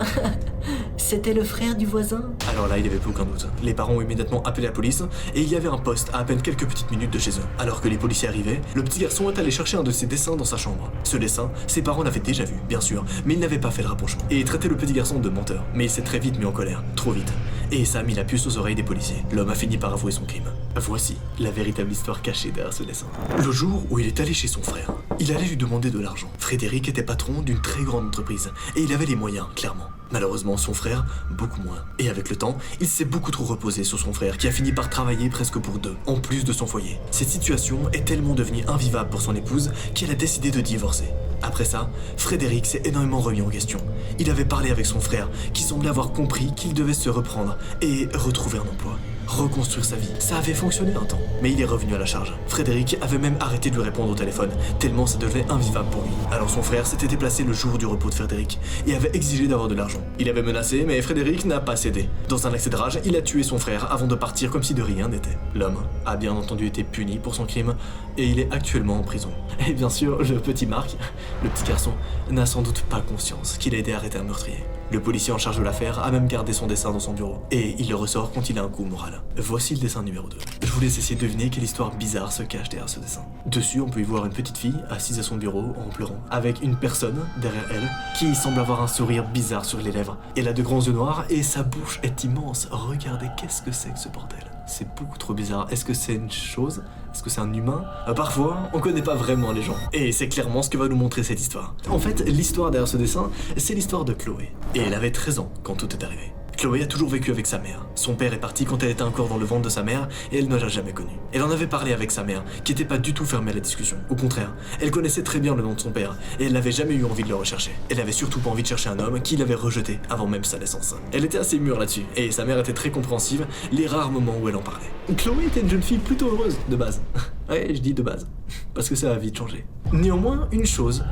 S2: C'était le frère du voisin.
S1: Alors là, il n'y avait plus aucun doute. Les parents ont immédiatement appelé la police et il y avait un poste à peine quelques petites minutes de chez eux. Alors que les policiers arrivaient, le petit garçon est allé chercher un de ses dessins dans sa chambre. Ce dessin, ses parents l'avaient déjà vu, bien sûr, mais ils n'avaient pas fait le rapprochement. Et traitaient le petit garçon de menteur. Mais il s'est très vite mis en colère, trop vite. Et ça a mis la puce aux oreilles des policiers. L'homme a fini par avouer son crime. Voici la véritable histoire cachée derrière ce dessin. Le jour où il est allé chez son frère, il allait lui demander de l'argent. Frédéric était patron d'une très grande entreprise et il avait les moyens, clairement. Malheureusement, son frère, beaucoup moins. Et avec le temps, il s'est beaucoup trop reposé sur son frère qui a fini par travailler presque pour deux, en plus de son foyer. Cette situation est tellement devenue invivable pour son épouse qu'elle a décidé de divorcer. Après ça, Frédéric s'est énormément remis en question. Il avait parlé avec son frère, qui semblait avoir compris qu'il devait se reprendre et retrouver un emploi. Reconstruire sa vie. Ça avait fonctionné un temps, mais il est revenu à la charge. Frédéric avait même arrêté de lui répondre au téléphone, tellement ça devenait invivable pour lui. Alors son frère s'était déplacé le jour du repos de Frédéric et avait exigé d'avoir de l'argent. Il avait menacé, mais Frédéric n'a pas cédé. Dans un accès de rage, il a tué son frère avant de partir comme si de rien n'était. L'homme a bien entendu été puni pour son crime et il est actuellement en prison. Et bien sûr, le petit Marc, le petit garçon, n'a sans doute pas conscience qu'il a été arrêté un meurtrier. Le policier en charge de l'affaire a même gardé son dessin dans son bureau, et il le ressort quand il a un coup moral. Voici le dessin numéro 2. Je vous laisse essayer de deviner quelle histoire bizarre se cache derrière ce dessin. Dessus, on peut y voir une petite fille assise à son bureau en pleurant, avec une personne derrière elle qui semble avoir un sourire bizarre sur les lèvres. Elle a de grands yeux noirs et sa bouche est immense. Regardez, qu'est-ce que c'est que ce bordel? C'est beaucoup trop bizarre. Est-ce que c'est une chose? Est-ce que c'est un humain? Parfois, on connaît pas vraiment les gens. Et c'est clairement ce que va nous montrer cette histoire. En fait, l'histoire derrière ce dessin, c'est l'histoire de Chloé. Et elle avait 13 ans quand tout est arrivé. Chloé a toujours vécu avec sa mère. Son père est parti quand elle était encore dans le ventre de sa mère et elle ne l'a jamais connu. Elle en avait parlé avec sa mère, qui était pas du tout fermée à la discussion. Au contraire, elle connaissait très bien le nom de son père et elle n'avait jamais eu envie de le rechercher. Elle avait surtout pas envie de chercher un homme qui l'avait rejeté avant même sa naissance. Elle était assez mûre là-dessus et sa mère était très compréhensive les rares moments où elle en parlait. Chloé était une jeune fille plutôt heureuse de base. Ouais, je dis de base, parce que ça a vite changé. Néanmoins, une chose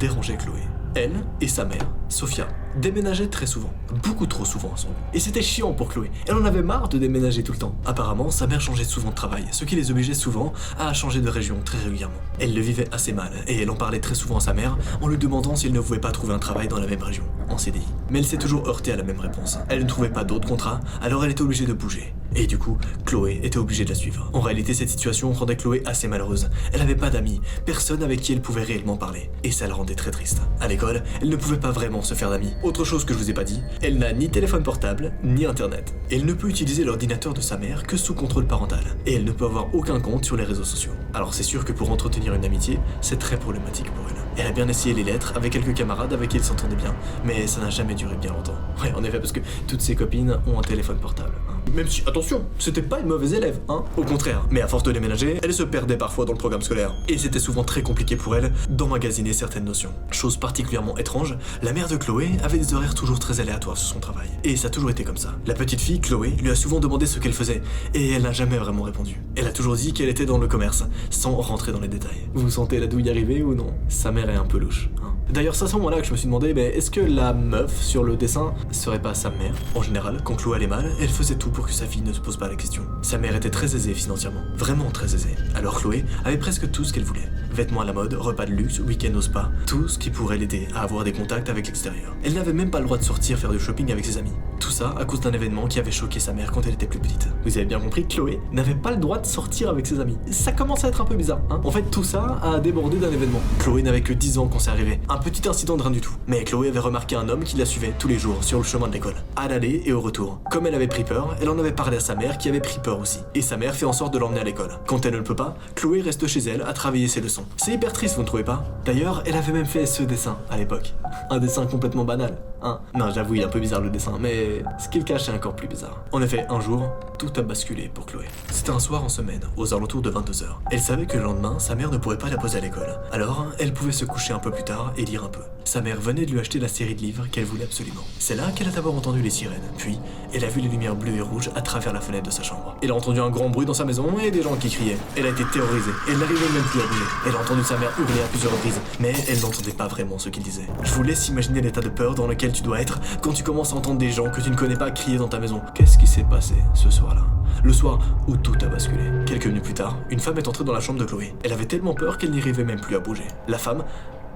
S1: dérangeait Chloé. Elle et sa mère, Sophia, déménageaient très souvent, beaucoup trop souvent ensemble. Et c'était chiant pour Chloé, elle en avait marre de déménager tout le temps. Apparemment, sa mère changeait souvent de travail, ce qui les obligeait souvent à changer de région très régulièrement. Elle le vivait assez mal, et elle en parlait très souvent à sa mère, en lui demandant s'il ne pouvait pas trouver un travail dans la même région, en CDI. Mais elle s'est toujours heurtée à la même réponse. Elle ne trouvait pas d'autre contrat, alors elle était obligée de bouger. Et du coup, Chloé était obligée de la suivre. En réalité, cette situation rendait Chloé assez malheureuse. Elle n'avait pas d'amis, personne avec qui elle pouvait réellement parler. Et ça la rendait très triste. À l'école, elle ne pouvait pas vraiment se faire d'amis. Autre chose que je vous ai pas dit, elle n'a ni téléphone portable, ni internet. Elle ne peut utiliser l'ordinateur de sa mère que sous contrôle parental. Et elle ne peut avoir aucun compte sur les réseaux sociaux. Alors c'est sûr que pour entretenir une amitié, c'est très problématique pour elle. Elle a bien essayé les lettres avec quelques camarades avec qui elle s'entendait bien, mais ça n'a jamais duré bien longtemps. Ouais, en effet, parce que toutes ses copines ont un téléphone portable. Même si, attention, c'était pas une mauvaise élève, hein. Au contraire, mais à force de déménager, elle se perdait parfois dans le programme scolaire. Et c'était souvent très compliqué pour elle d'emmagasiner certaines notions. Chose particulièrement étrange, la mère de Chloé avait des horaires toujours très aléatoires sur son travail. Et ça a toujours été comme ça. La petite fille, Chloé, lui a souvent demandé ce qu'elle faisait, et elle n'a jamais vraiment répondu. Elle a toujours dit qu'elle était dans le commerce, sans rentrer dans les détails. Vous sentez la douille arriver ou non? Sa mère est un peu louche, hein. D'ailleurs, c'est à ce moment-là que je me suis demandé, est-ce que la meuf sur le dessin serait pas sa mère? En général, quand Chloé allait mal, elle faisait tout pour que sa fille ne se pose pas la question. Sa mère était très aisée financièrement, vraiment très aisée. Alors Chloé avait presque tout ce qu'elle voulait. Vêtements à la mode, repas de luxe, week-end au spa, tout ce qui pourrait l'aider à avoir des contacts avec l'extérieur. Elle n'avait même pas le droit de sortir faire du shopping avec ses amis. Tout ça à cause d'un événement qui avait choqué sa mère quand elle était plus petite. Vous avez bien compris, Chloé n'avait pas le droit de sortir avec ses amis. Ça commence à être un peu bizarre, hein. En fait, tout ça a débordé d'un événement. Chloé n'avait que 10 ans quand c'est arrivé. Un petit incident de rien du tout. Mais Chloé avait remarqué un homme qui la suivait tous les jours sur le chemin de l'école, à l'aller et au retour. Comme elle avait pris peur, elle en avait parlé à sa mère qui avait pris peur aussi. Et sa mère fait en sorte de l'emmener à l'école. Quand elle ne le peut pas, Chloé reste chez elle à travailler ses leçons. C'est hyper triste, vous ne trouvez pas? D'ailleurs, elle avait même fait ce dessin à l'époque. Un dessin complètement banal. hein. Non, j'avoue, il est un peu bizarre le dessin, mais ce qu'il cache est encore plus bizarre. En effet, un jour, tout a basculé pour Chloé. C'était un soir en semaine, aux alentours de 22h. Elle savait que le lendemain, sa mère ne pourrait pas la poser à l'école. Alors, elle pouvait se coucher un peu plus tard et lire un peu. Sa mère venait de lui acheter la série de livres qu'elle voulait absolument. C'est là qu'elle a d'abord entendu les sirènes, puis elle a vu les lumières bleues et rouges à travers la fenêtre de sa chambre. Elle a entendu un grand bruit dans sa maison et des gens qui criaient. Elle a été terrorisée, elle n'arrivait même plus à bouger. Elle a entendu sa mère hurler à plusieurs reprises, mais elle n'entendait pas vraiment ce qu'il disait. Je vous laisse imaginer l'état de peur dans lequel tu dois être quand tu commences à entendre des gens que tu ne connais pas crier dans ta maison. Qu'est-ce qui s'est passé ce soir-là? Le soir où tout a basculé. Quelques minutes plus tard, une femme est entrée dans la chambre de Chloé. Elle avait tellement peur qu'elle n'y arrivait même plus à bouger. La femme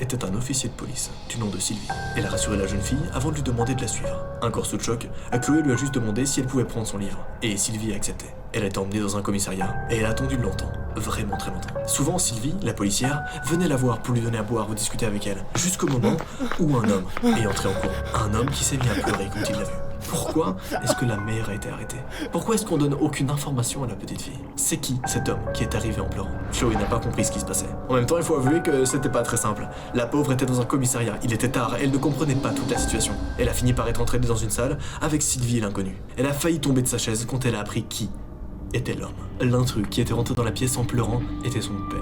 S1: était un officier de police, du nom de Sylvie. Elle a rassuré la jeune fille avant de lui demander de la suivre. Encore sous le choc, Chloé lui a juste demandé si elle pouvait prendre son livre. Et Sylvie a accepté. Elle a été emmenée dans un commissariat et elle a attendu longtemps. Vraiment très longtemps. Souvent, Sylvie, la policière, venait la voir pour lui donner à boire ou discuter avec elle. Jusqu'au moment où un homme est entré en cours. Un homme qui s'est mis à pleurer quand il l'a vue. Pourquoi est-ce que la mère a été arrêtée? Pourquoi est-ce qu'on donne aucune information à la petite fille? C'est qui cet homme qui est arrivé en pleurant? Chloé n'a pas compris ce qui se passait. En même temps, il faut avouer que c'était pas très simple. La pauvre était dans un commissariat, il était tard, elle ne comprenait pas toute la situation. Elle a fini par être entraînée dans une salle avec Sylvie et l'inconnu. Elle a failli tomber de sa chaise quand elle a appris qui était l'homme. L'intrus qui était rentré dans la pièce en pleurant était son père.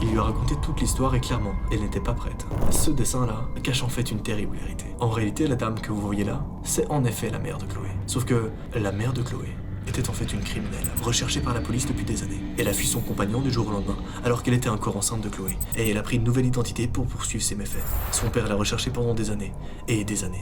S1: Il lui a raconté toute l'histoire et clairement, elle n'était pas prête. Ce dessin-là cache en fait une terrible vérité. En réalité, la dame que vous voyez là, c'est en effet la mère de Chloé. Sauf que la mère de Chloé était en fait une criminelle, recherchée par la police depuis des années. Elle a fui son compagnon du jour au lendemain, alors qu'elle était encore enceinte de Chloé, et elle a pris une nouvelle identité pour poursuivre ses méfaits. Son père l'a recherchée pendant des années,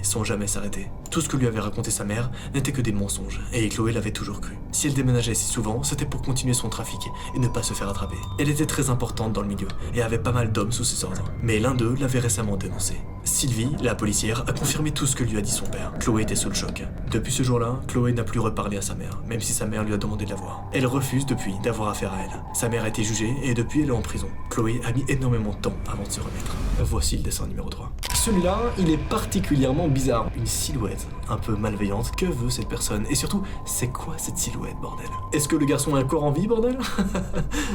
S1: sans jamais s'arrêter. Tout ce que lui avait raconté sa mère n'était que des mensonges, et Chloé l'avait toujours cru. Si elle déménageait si souvent, c'était pour continuer son trafic et ne pas se faire attraper. Elle était très importante dans le milieu, et avait pas mal d'hommes sous ses ordres. Mais l'un d'eux l'avait récemment dénoncée. Sylvie, la policière, a confirmé tout ce que lui a dit son père. Chloé était sous le choc. Depuis ce jour-là, Chloé n'a plus reparlé à sa mère, même si sa mère lui a demandé de la voir. Elle refuse depuis d'avoir affaire à elle. Sa mère a été jugée et depuis elle est en prison. Chloé a mis énormément de temps avant de se remettre. Voici le dessin numéro 3. Celui-là, il est particulièrement bizarre. Une silhouette un peu malveillante. Que veut cette personne? Et surtout, c'est quoi cette silhouette, bordel? Est-ce que le garçon est encore en vie, bordel?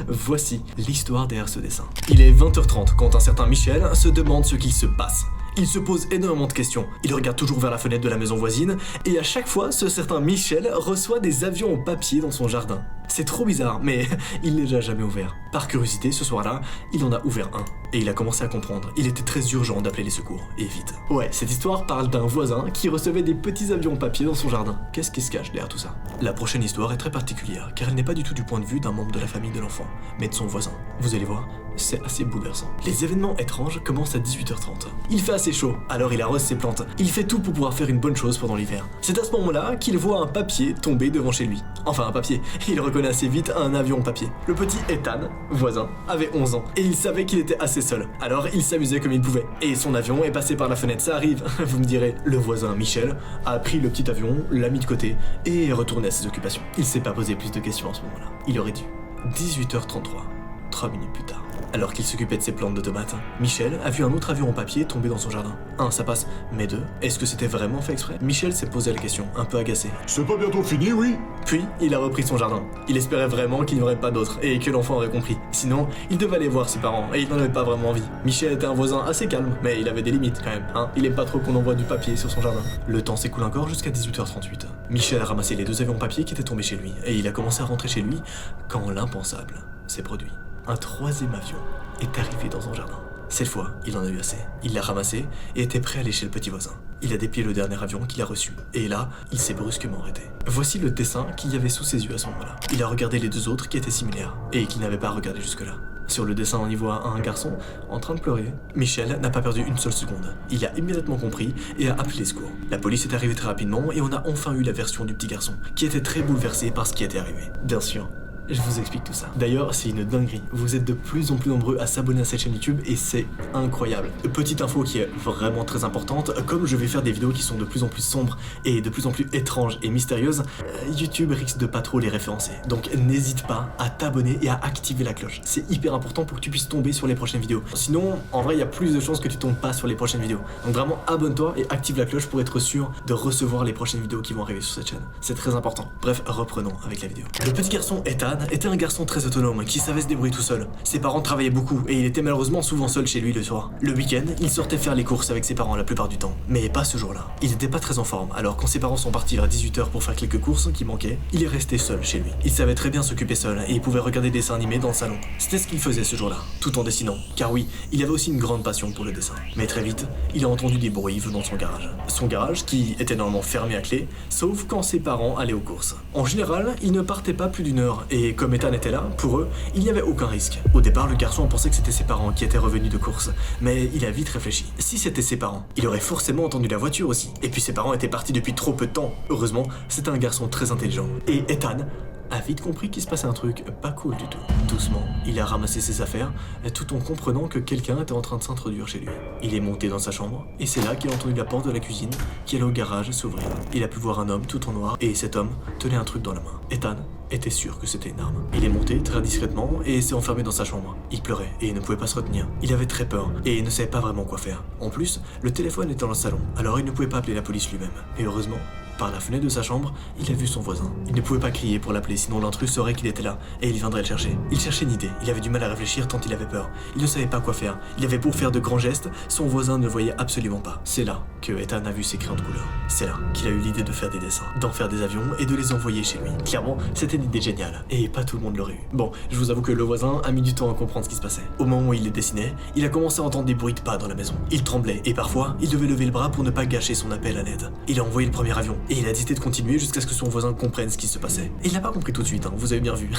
S1: Voici l'histoire derrière ce dessin. Il est 20h30 quand un certain Michel se demande ce qu'il se passe. Il se pose énormément de questions. Il regarde toujours vers la fenêtre de la maison voisine et à chaque fois, ce certain Michel reçoit des avions en papier dans son jardin. C'est trop bizarre, mais il ne les a jamais ouverts. Par curiosité, ce soir-là, il en a ouvert un. Et il a commencé à comprendre. Il était très urgent d'appeler les secours, et vite. Ouais, cette histoire parle d'un voisin qui recevait des petits avions en papier dans son jardin. Qu'est-ce qui se cache derrière tout ça? La prochaine histoire est très particulière, car elle n'est pas du tout du point de vue d'un membre de la famille de l'enfant, mais de son voisin. Vous allez voir, c'est assez bouleversant. Les événements étranges commencent à 18h30. Il fait assez chaud, alors il arrose ses plantes. Il fait tout pour pouvoir faire une bonne chose pendant l'hiver. C'est à ce moment-là qu'il voit un papier tomber devant chez lui. Enfin, un papier. Il reconnaît assez vite un avion en papier. Le petit Ethan, voisin, avait 11 ans, et il savait qu'il était assez seul. Alors il s'amusait comme il pouvait. Et son avion est passé par la fenêtre, ça arrive. Vous me direz, le voisin Michel a pris le petit avion, l'a mis de côté, et est retourné à ses occupations. Il s'est pas posé plus de questions à ce moment-là. Il aurait dû. 18h33, 3 minutes plus tard. Alors qu'il s'occupait de ses plantes de tomates, Michel a vu un autre avion en papier tomber dans son jardin. Un, ça passe, mais deux, est-ce que c'était vraiment fait exprès? Michel s'est posé la question, un peu agacé.
S3: C'est pas bientôt fini, oui?
S1: Puis, il a repris son jardin. Il espérait vraiment qu'il n'y aurait pas d'autres, et que l'enfant aurait compris. Sinon, il devait aller voir ses parents, et il n'en avait pas vraiment envie. Michel était un voisin assez calme, mais il avait des limites quand même, hein. Il aime pas trop qu'on envoie du papier sur son jardin. Le temps s'écoule encore jusqu'à 18h38. Michel a ramassé les deux avions papier qui étaient tombés chez lui, et il a commencé à rentrer chez lui quand l'impensable s'est produit. Un troisième avion est arrivé dans son jardin. Cette fois, il en a eu assez. Il l'a ramassé et était prêt à aller chez le petit voisin. Il a déplié le dernier avion qu'il a reçu. Et là, il s'est brusquement arrêté. Voici le dessin qu'il y avait sous ses yeux à ce moment-là. Il a regardé les deux autres qui étaient similaires et qu'il n'avait pas regardé jusque-là. Sur le dessin, on y voit un garçon en train de pleurer. Michel n'a pas perdu une seule seconde. Il a immédiatement compris et a appelé les secours. La police est arrivée très rapidement et on a enfin eu la version du petit garçon, qui était très bouleversé par ce qui était arrivé. Bien sûr, je vous explique tout ça. D'ailleurs, c'est une dinguerie. Vous êtes de plus en plus nombreux à s'abonner à cette chaîne YouTube et c'est incroyable. Petite info qui est vraiment très importante, comme je vais faire des vidéos qui sont de plus en plus sombres et de plus en plus étranges et mystérieuses, YouTube risque de pas trop les référencer. Donc n'hésite pas à t'abonner et à activer la cloche. C'est hyper important pour que tu puisses tomber sur les prochaines vidéos. Sinon, en vrai, il y a plus de chances que tu tombes pas sur les prochaines vidéos. Donc vraiment, abonne-toi et active la cloche pour être sûr de recevoir les prochaines vidéos qui vont arriver sur cette chaîne. C'est très important. Bref, reprenons avec la vidéo. Le petit garçon Ethan Ethan était un garçon très autonome qui savait se débrouiller tout seul. Ses parents travaillaient beaucoup et il était malheureusement souvent seul chez lui le soir. Le week-end, il sortait faire les courses avec ses parents la plupart du temps, mais pas ce jour-là. Il n'était pas très en forme, alors quand ses parents sont partis vers 18h pour faire quelques courses qui manquaient, il est resté seul chez lui. Il savait très bien s'occuper seul et il pouvait regarder des dessins animés dans le salon. C'était ce qu'il faisait ce jour-là, tout en dessinant, car oui, il avait aussi une grande passion pour le dessin. Mais très vite, il a entendu des bruits venant de son garage. Son garage qui était normalement fermé à clé, sauf quand ses parents allaient aux courses. En général, ils ne partaient pas plus d'1 heure et comme Ethan était là, pour eux, il n'y avait aucun risque. Au départ, le garçon pensait que c'était ses parents qui étaient revenus de course, mais il a vite réfléchi. Si c'était ses parents, il aurait forcément entendu la voiture aussi. Et puis ses parents étaient partis depuis trop peu de temps. Heureusement, c'était un garçon très intelligent. Et Ethan a vite compris qu'il se passait un truc pas cool du tout. Doucement, il a ramassé ses affaires, tout en comprenant que quelqu'un était en train de s'introduire chez lui. Il est monté dans sa chambre, et c'est là qu'il a entendu la porte de la cuisine, qui allait au garage, s'ouvrir. Il a pu voir un homme tout en noir, et cet homme tenait un truc dans la main. Ethan était sûr que c'était une arme. Il est monté très discrètement et s'est enfermé dans sa chambre. Il pleurait et ne pouvait pas se retenir. Il avait très peur et ne savait pas vraiment quoi faire. En plus, le téléphone était dans le salon, alors il ne pouvait pas appeler la police lui-même. Et heureusement, par la fenêtre de sa chambre, il a vu son voisin. Il ne pouvait pas crier pour l'appeler, sinon l'intrus saurait qu'il était là, et il viendrait le chercher. Il cherchait une idée, il avait du mal à réfléchir tant il avait peur. Il ne savait pas quoi faire. Il avait beau faire de grands gestes, son voisin ne le voyait absolument pas. C'est là que Ethan a vu ses crayons de couleur. C'est là qu'il a eu l'idée de faire des dessins, d'en faire des avions et de les envoyer chez lui. Clairement, c'était une idée géniale, et pas tout le monde l'aurait eu. Bon, je vous avoue que le voisin a mis du temps à comprendre ce qui se passait. Au moment où il les dessinait, il a commencé à entendre des bruits de pas dans la maison. Il tremblait, et parfois, il devait lever le bras pour ne pas gâcher son appel à l'aide. Il a envoyé le premier avion, et il a décidé de continuer jusqu'à ce que son voisin comprenne ce qui se passait. Et il n'a pas compris tout de suite, vous avez bien vu.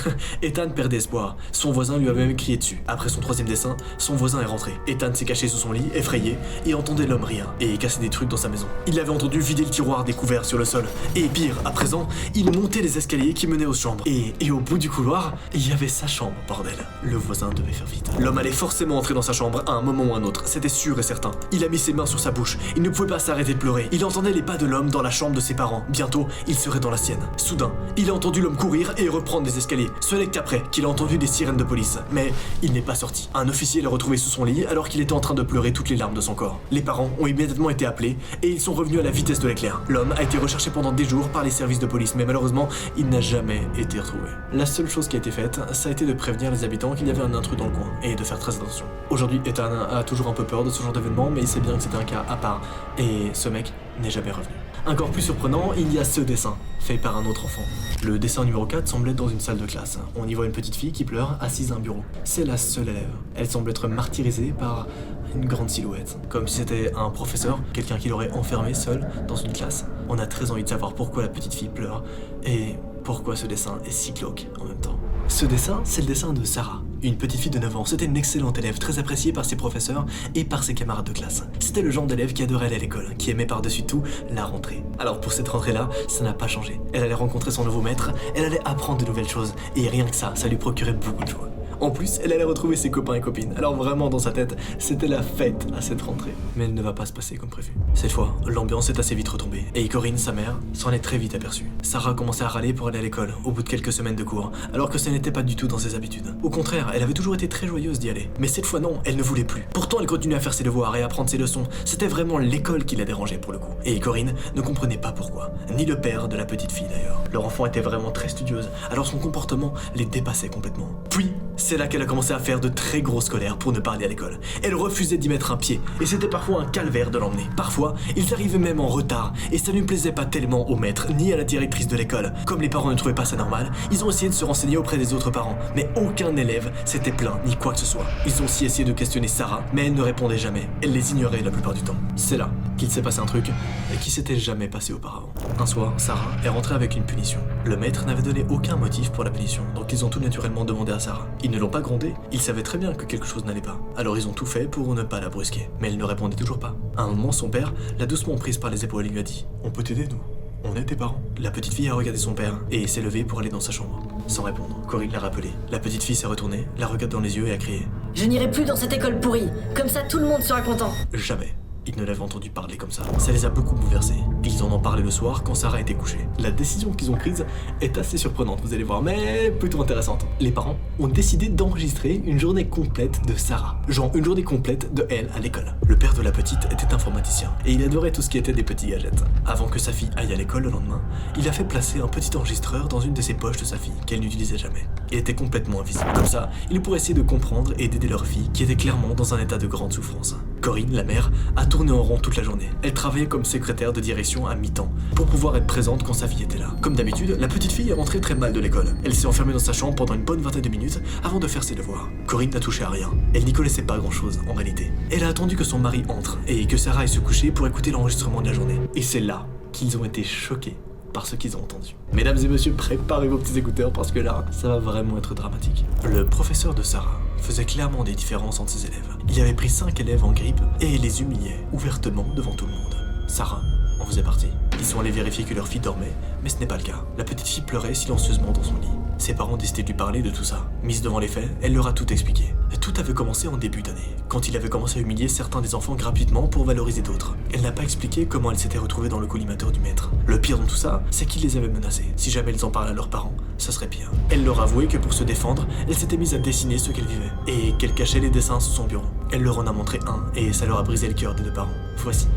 S1: Ethan perdait espoir. Son voisin lui avait même crié dessus. Après son 3e dessin, son voisin est rentré. Ethan s'est caché sous son lit, effrayé, et entendait l'homme rire et casser des trucs dans sa maison. Il avait entendu vider le tiroir des couverts sur le sol. Et pire, à présent, il montait les escaliers qui menaient aux chambres. Et au bout du couloir, il y avait sa chambre, bordel. Le voisin devait faire vite. L'homme allait forcément entrer dans sa chambre à un moment ou un autre, c'était sûr et certain. Il a mis ses mains sur sa bouche. Il ne pouvait pas s'arrêter de pleurer. Il entendait les pas de l'homme dans la chambre de ses parents. Bientôt, il serait dans la sienne. Soudain, il a entendu l'homme courir et reprendre des escaliers. Ce n'est qu'après qu'il a entendu des sirènes de police. Mais il n'est pas sorti. Un officier l'a retrouvé sous son lit alors qu'il était en train de pleurer toutes les larmes de son corps. Les parents ont immédiatement été appelés et ils sont revenus à la vitesse de l'éclair. L'homme a été recherché pendant des jours par les services de police, mais malheureusement, il n'a jamais été retrouvé. La seule chose qui a été faite, ça a été de prévenir les habitants qu'il y avait un intrus dans le coin et de faire très attention. Aujourd'hui, Ethan a toujours un peu peur de ce genre d'événement, mais il sait bien que c'était un cas à part. Et ce mec n'est jamais revenu. Encore plus surprenant, il y a ce dessin, fait par un autre enfant. Le dessin numéro 4 semble être dans une salle de classe. On y voit une petite fille qui pleure, assise à un bureau. C'est la seule élève. Elle semble être martyrisée par une grande silhouette. Comme si c'était un professeur, quelqu'un qui l'aurait enfermée seule dans une classe. On a très envie de savoir pourquoi la petite fille pleure et pourquoi ce dessin est si glauque en même temps. Ce dessin, c'est le dessin de Sarah, une petite fille de 9 ans. C'était une excellente élève, très appréciée par ses professeurs et par ses camarades de classe. C'était le genre d'élève qui adorait aller à l'école, qui aimait par-dessus tout la rentrée. Alors pour cette rentrée-là, ça n'a pas changé. Elle allait rencontrer son nouveau maître, elle allait apprendre de nouvelles choses, et rien que ça lui procurait beaucoup de joie. En plus, elle allait retrouver ses copains et copines. Alors vraiment, dans sa tête, c'était la fête à cette rentrée. Mais elle ne va pas se passer comme prévu. Cette fois, l'ambiance est assez vite retombée. Et Corinne, sa mère, s'en est très vite aperçue. Sarah commençait à râler pour aller à l'école, au bout de quelques semaines de cours, alors que ce n'était pas du tout dans ses habitudes. Au contraire, elle avait toujours été très joyeuse d'y aller. Mais cette fois non, elle ne voulait plus. Pourtant, elle continuait à faire ses devoirs et à apprendre ses leçons. C'était vraiment l'école qui la dérangeait pour le coup. Et Corinne ne comprenait pas pourquoi. Ni le père de la petite fille d'ailleurs. Leur enfant était vraiment très studieuse, alors son comportement les dépassait complètement. Puis, c'est là qu'elle a commencé à faire de très grosses colères pour ne pas aller à l'école. Elle refusait d'y mettre un pied, et c'était parfois un calvaire de l'emmener. Parfois, ils arrivaient même en retard, et ça ne lui plaisait pas tellement au maître, ni à la directrice de l'école. Comme les parents ne trouvaient pas ça normal, ils ont essayé de se renseigner auprès des autres parents, mais aucun élève s'était plaint, ni quoi que ce soit. Ils ont aussi essayé de questionner Sarah, mais elle ne répondait jamais. Elle les ignorait la plupart du temps. C'est là qu'il s'est passé un truc qui s'était jamais passé auparavant. Un soir, Sarah est rentrée avec une punition. Le maître n'avait donné aucun motif pour la punition, donc ils ont tout naturellement demandé à Sarah. Ils ne l'ont pas grondée, ils savaient très bien que quelque chose n'allait pas. Alors ils ont tout fait pour ne pas la brusquer, mais elle ne répondait toujours pas. À un moment, son père l'a doucement prise par les épaules et lui a dit « On peut t'aider, nous ? On est tes parents ?» La petite fille a regardé son père et s'est levée pour aller dans sa chambre. Sans répondre, Corinne l'a rappelée. La petite fille s'est retournée, la regarde dans les yeux et a crié
S2: Je n'irai plus dans cette école pourrie, comme ça tout le monde sera content.
S1: « Jamais !» Ils ne l'avaient entendu parler comme ça. Ça les a beaucoup bouleversés. Ils en ont parlé le soir quand Sarah était couchée. La décision qu'ils ont prise est assez surprenante, vous allez voir, mais plutôt intéressante. Les parents ont décidé d'enregistrer une journée complète de Sarah. Genre une journée complète de elle à l'école. Le père de la petite était informaticien et il adorait tout ce qui était des petits gadgets. Avant que sa fille aille à l'école le lendemain, il a fait placer un petit enregistreur dans une de ses poches de sa fille qu'elle n'utilisait jamais. Il était complètement invisible. Comme ça, il pourrait essayer de comprendre et d'aider leur fille qui était clairement dans un état de grande souffrance. Corinne, la mère, a tourné en rond toute la journée. Elle travaillait comme secrétaire de direction à mi-temps pour pouvoir être présente quand sa fille était là. Comme d'habitude, la petite fille est rentrée très mal de l'école. Elle s'est enfermée dans sa chambre pendant une bonne vingtaine de minutes avant de faire ses devoirs. Corinne n'a touché à rien. Elle n'y connaissait pas grand-chose en réalité. Elle a attendu que son mari entre et que Sarah aille se coucher pour écouter l'enregistrement de la journée. Et c'est là qu'ils ont été choqués par ce qu'ils ont entendu. Mesdames et messieurs, préparez vos petits écouteurs parce que là, ça va vraiment être dramatique. Le professeur de Sarah faisait clairement des différences entre ses élèves. Il avait pris 5 élèves en grippe et les humiliait ouvertement devant tout le monde. Sarah en faisait partie. Ils sont allés vérifier que leur fille dormait, mais ce n'est pas le cas. La petite fille pleurait silencieusement dans son lit. Ses parents décidaient de lui parler de tout ça. Mise devant les faits, elle leur a tout expliqué. Tout avait commencé en début d'année, quand il avait commencé à humilier certains des enfants gratuitement pour valoriser d'autres. Elle n'a pas expliqué comment elle s'était retrouvée dans le collimateur du maître. Le pire dans tout ça, c'est qu'il les avait menacés. Si jamais elles en parlaient à leurs parents, ça serait pire. Elle leur avouait que pour se défendre, elle s'était mise à dessiner ce qu'elle vivait, et qu'elle cachait les dessins sous son bureau. Elle leur en a montré un, et ça leur a brisé le cœur des deux parents. Voici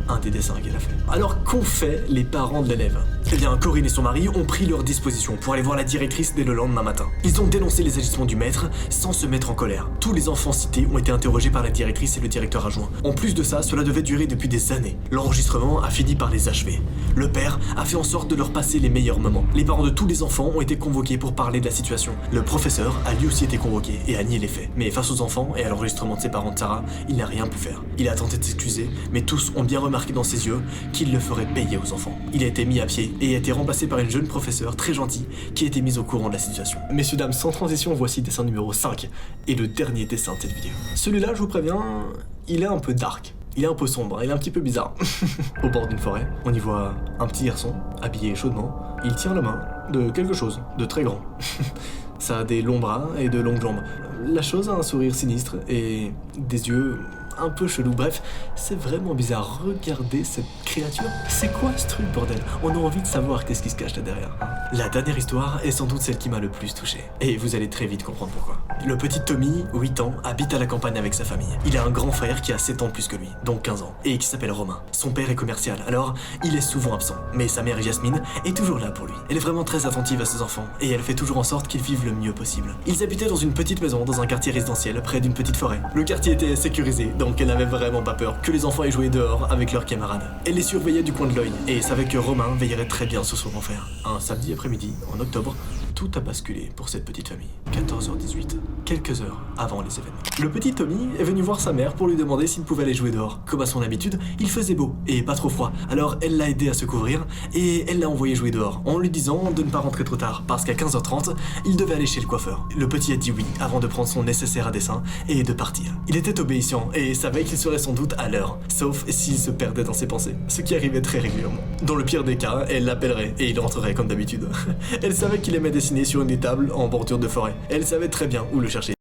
S1: un des dessins qu'elle a fait. Alors qu'ont fait les parents de l'élève? Eh bien, Corinne et son mari ont pris leur disposition pour aller voir la directrice dès le lendemain matin. Ils ont dénoncé les agissements du maître sans se mettre en colère. Tous les enfants cités ont été interrogés par la directrice et le directeur adjoint. En plus de ça, cela devait durer depuis des années. L'enregistrement a fini par les achever. Le père a fait en sorte de leur passer les meilleurs moments. Les parents de tous les enfants ont été convoqués pour parler de la situation. Le professeur a lui aussi été convoqué et a nié les faits. Mais face aux enfants et à l'enregistrement de ses parents de Sarah, il n'a rien pu faire. Il a tenté de s'excuser, mais tous ont bien remarqué dans ses yeux qu'il le ferait payer aux enfants. Il a été mis à pied et a été remplacé par une jeune professeure très gentille qui a été mise au courant de la situation. Messieurs, dames, sans transition, voici dessin numéro 5 et le dernier dessin de cette vidéo. Celui-là, je vous préviens, il est un peu dark. Il est un peu sombre, il est un petit peu bizarre. Au bord d'une forêt, on y voit un petit garçon, habillé chaudement. Il tient la main de quelque chose de très grand. Ça a des longs bras et de longues jambes. La chose a un sourire sinistre et des yeux un peu chelous. Bref, c'est vraiment bizarre. Regardez cette créature. C'est quoi ce truc, bordel? On a envie de savoir qu'est-ce qui se cache là derrière. La dernière histoire est sans doute celle qui m'a le plus touché. Et vous allez très vite comprendre pourquoi. Le petit Tommy, 8 ans, habite à la campagne avec sa famille. Il a un grand frère qui a 7 ans de plus que lui, donc 15 ans, et qui s'appelle Romain. Son père est commercial, alors il est souvent absent. Mais sa mère, Yasmine, est toujours là pour lui. Elle est vraiment très attentive à ses enfants, et elle fait toujours en sorte qu'ils vivent le mieux possible. Ils habitaient dans une petite maison, dans un quartier résidentiel, près d'une petite forêt. Le quartier était sécurisé, donc elle n'avait vraiment pas peur que les enfants aient joué dehors avec leurs camarades. Elle les surveillait du coin de l'œil, et savait que Romain veillerait très bien sur son grand frère. Un samedi après-midi, en octobre, tout a basculé pour cette petite famille. 14h18, quelques heures avant les événements. Le petit Tommy est venu voir sa mère pour lui demander s'il pouvait aller jouer dehors. Comme à son habitude, il faisait beau et pas trop froid, alors elle l'a aidé à se couvrir et elle l'a envoyé jouer dehors, en lui disant de ne pas rentrer trop tard, parce qu'à 15h30, il devait aller chez le coiffeur. Le petit a dit oui avant de prendre son nécessaire à dessin et de partir. Il était obéissant et savait qu'il serait sans doute à l'heure, sauf s'il se perdait dans ses pensées, ce qui arrivait très régulièrement. Dans le pire des cas, elle l'appellerait et il rentrerait comme d'habitude. Elle savait qu'il aimait dessiner sur une étable en bordure de forêt. Elle savait très bien où le chercher.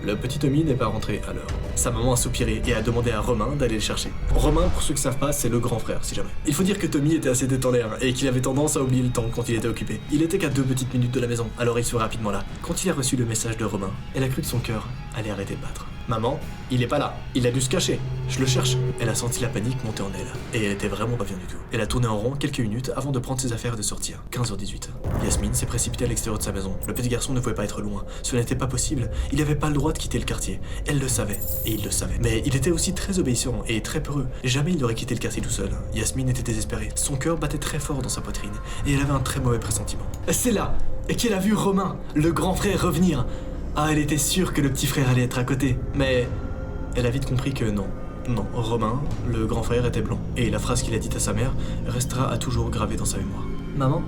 S1: Le petit Tommy n'est pas rentré à l'heure. Sa maman a soupiré et a demandé à Romain d'aller le chercher. Romain, pour ceux qui savent pas, c'est le grand frère, si jamais. Il faut dire que Tommy était assez tête en l'air et qu'il avait tendance à oublier le temps quand il était occupé. Il était qu'à 2 petites minutes de la maison, alors il serait rapidement là. Quand il a reçu le message de Romain, elle a cru que son cœur allait arrêter de battre. Maman, il est pas là. Il a dû se cacher. Je le cherche. Elle a senti la panique monter en elle. Et elle était vraiment pas bien du tout. Elle a tourné en rond quelques minutes avant de prendre ses affaires et de sortir. 15h18. Yasmine s'est précipitée à l'extérieur de sa maison. Le petit garçon ne pouvait pas être loin. Ce n'était pas possible. Il n'avait pas le droit de quitter le quartier. Elle le savait. Et il le savait. Mais il était aussi très obéissant et très peureux. Jamais il n'aurait quitté le quartier tout seul. Yasmine était désespérée. Son cœur battait très fort dans sa poitrine. Et elle avait un très mauvais pressentiment. C'est là qu'elle a vu Romain, le grand frère, revenir. Ah, elle était sûre que le petit frère allait être à côté. Mais elle a vite compris que non. Non, Romain, le grand frère, était blanc. Et la phrase qu'il a dite à sa mère restera à toujours gravée dans sa mémoire.
S2: Maman,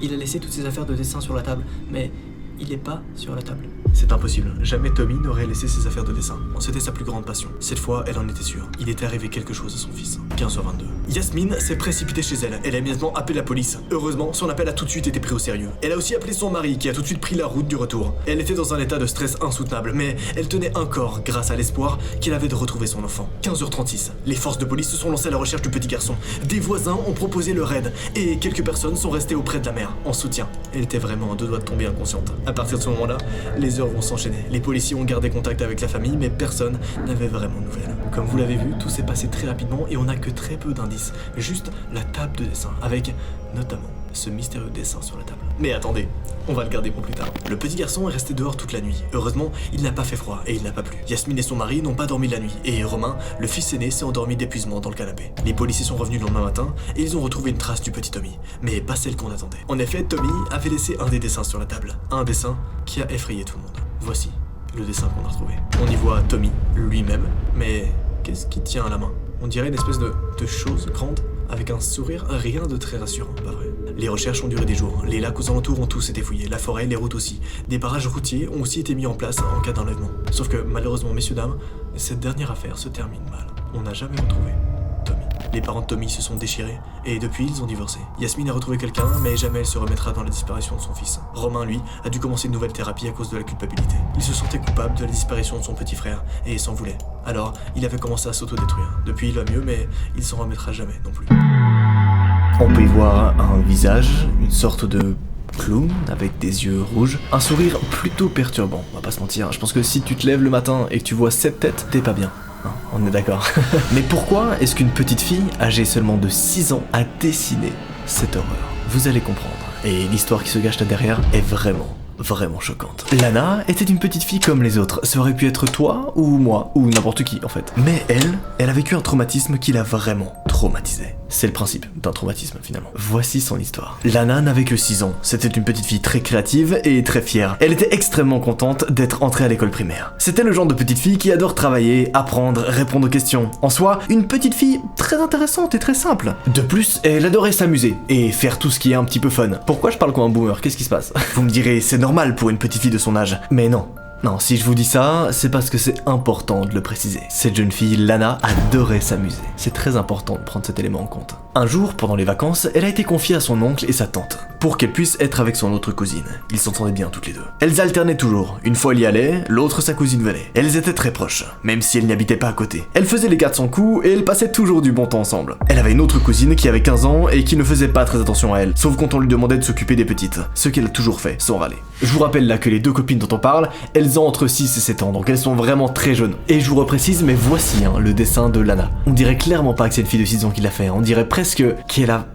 S2: il a laissé toutes ses affaires de dessin sur la table, mais il est pas sur la table.
S1: C'est impossible. Jamais Tommy n'aurait laissé ses affaires de dessin. C'était sa plus grande passion. Cette fois, elle en était sûre. Il était arrivé quelque chose à son fils. 15h22. Yasmine s'est précipitée chez elle. Elle a immédiatement appelé la police. Heureusement, son appel a tout de suite été pris au sérieux. Elle a aussi appelé son mari qui a tout de suite pris la route du retour. Elle était dans un état de stress insoutenable, mais elle tenait encore grâce à l'espoir qu'elle avait de retrouver son enfant. 15h36. Les forces de police se sont lancées à la recherche du petit garçon. Des voisins ont proposé le raid et quelques personnes sont restées auprès de la mère en soutien. Elle était vraiment à deux doigts de tomber inconsciente. À partir de ce moment-là, les heures vont s'enchaîner. Les policiers ont gardé contact avec la famille, mais personne n'avait vraiment de nouvelles. Comme vous l'avez vu, tout s'est passé très rapidement et on n'a que très peu d'indices. Juste la table de dessin, avec notamment ce mystérieux dessin sur la table. Mais attendez, on va le garder pour plus tard. Le petit garçon est resté dehors toute la nuit. Heureusement, il n'a pas fait froid et il n'a pas plu. Yasmine et son mari n'ont pas dormi la nuit et Romain, le fils aîné, s'est endormi d'épuisement dans le canapé. Les policiers sont revenus le lendemain matin et ils ont retrouvé une trace du petit Tommy, mais pas celle qu'on attendait. En effet, Tommy avait laissé un des dessins sur la table. Un dessin qui a effrayé tout le monde. Voici le dessin qu'on a retrouvé. On y voit Tommy lui-même, mais qu'est-ce qu'il tient à la main? On dirait une espèce de chose grande avec un sourire, rien de très rassurant, pas vrai. Les recherches ont duré des jours, les lacs aux alentours ont tous été fouillés, la forêt, les routes aussi. Des barrages routiers ont aussi été mis en place en cas d'enlèvement. Sauf que malheureusement, messieurs dames, cette dernière affaire se termine mal. On n'a jamais retrouvé Tommy. Les parents de Tommy se sont déchirés et depuis ils ont divorcé. Yasmine a retrouvé quelqu'un, mais jamais elle se remettra dans la disparition de son fils. Romain, lui, a dû commencer une nouvelle thérapie à cause de la culpabilité. Il se sentait coupable de la disparition de son petit frère et s'en voulait. Alors, il avait commencé à s'autodétruire. Depuis, il va mieux, mais il s'en remettra jamais non plus. On peut y voir un visage, une sorte de clown avec des yeux rouges, un sourire plutôt perturbant, on va pas se mentir. Je pense que si tu te lèves le matin et que tu vois cette tête, t'es pas bien. Hein, on est d'accord. Mais pourquoi est-ce qu'une petite fille, âgée seulement de 6 ans, a dessiné cette horreur? Vous allez comprendre. Et l'histoire qui se cache là derrière est vraiment choquante. Lana était une petite fille comme les autres. Ça aurait pu être toi ou moi ou n'importe qui en fait. Mais elle a vécu un traumatisme qui l'a vraiment traumatisée. C'est le principe d'un traumatisme finalement. Voici son histoire. Lana n'avait que 6 ans. C'était une petite fille très créative et très fière. Elle était extrêmement contente d'être entrée à l'école primaire. C'était le genre de petite fille qui adore travailler, apprendre, répondre aux questions. En soi, une petite fille très intéressante et très simple. De plus, elle adorait s'amuser et faire tout ce qui est un petit peu fun. Pourquoi je parle comme un boomer? Qu'est-ce qui se passe? Vous me direz, c'est normal pour une petite fille de son âge. Mais non. Non, si je vous dis ça, c'est parce que c'est important de le préciser. Cette jeune fille, Lana, adorait s'amuser. C'est très important de prendre cet élément en compte. Un jour, pendant les vacances, elle a été confiée à son oncle et sa tante, pour qu'elle puisse être avec son autre cousine. Ils s'entendaient bien toutes les deux. Elles alternaient toujours. Une fois elle y allait, l'autre sa cousine venait. Elles étaient très proches, même si elles n'habitaient pas à côté. Elle faisait les gardes son cou et elles passaient toujours du bon temps ensemble. Elle avait une autre cousine qui avait 15 ans et qui ne faisait pas très attention à elle, sauf quand on lui demandait de s'occuper des petites, ce qu'elle a toujours fait, sans râler. Je vous rappelle là que les deux copines dont on parle, elles ont entre 6 et 7 ans, donc elles sont vraiment très jeunes. Et je vous reprécise, mais voici le dessin de Lana. On dirait clairement pas que c'est une fille de 6 ans qui l'a fait, on dirait presque qu'elle a...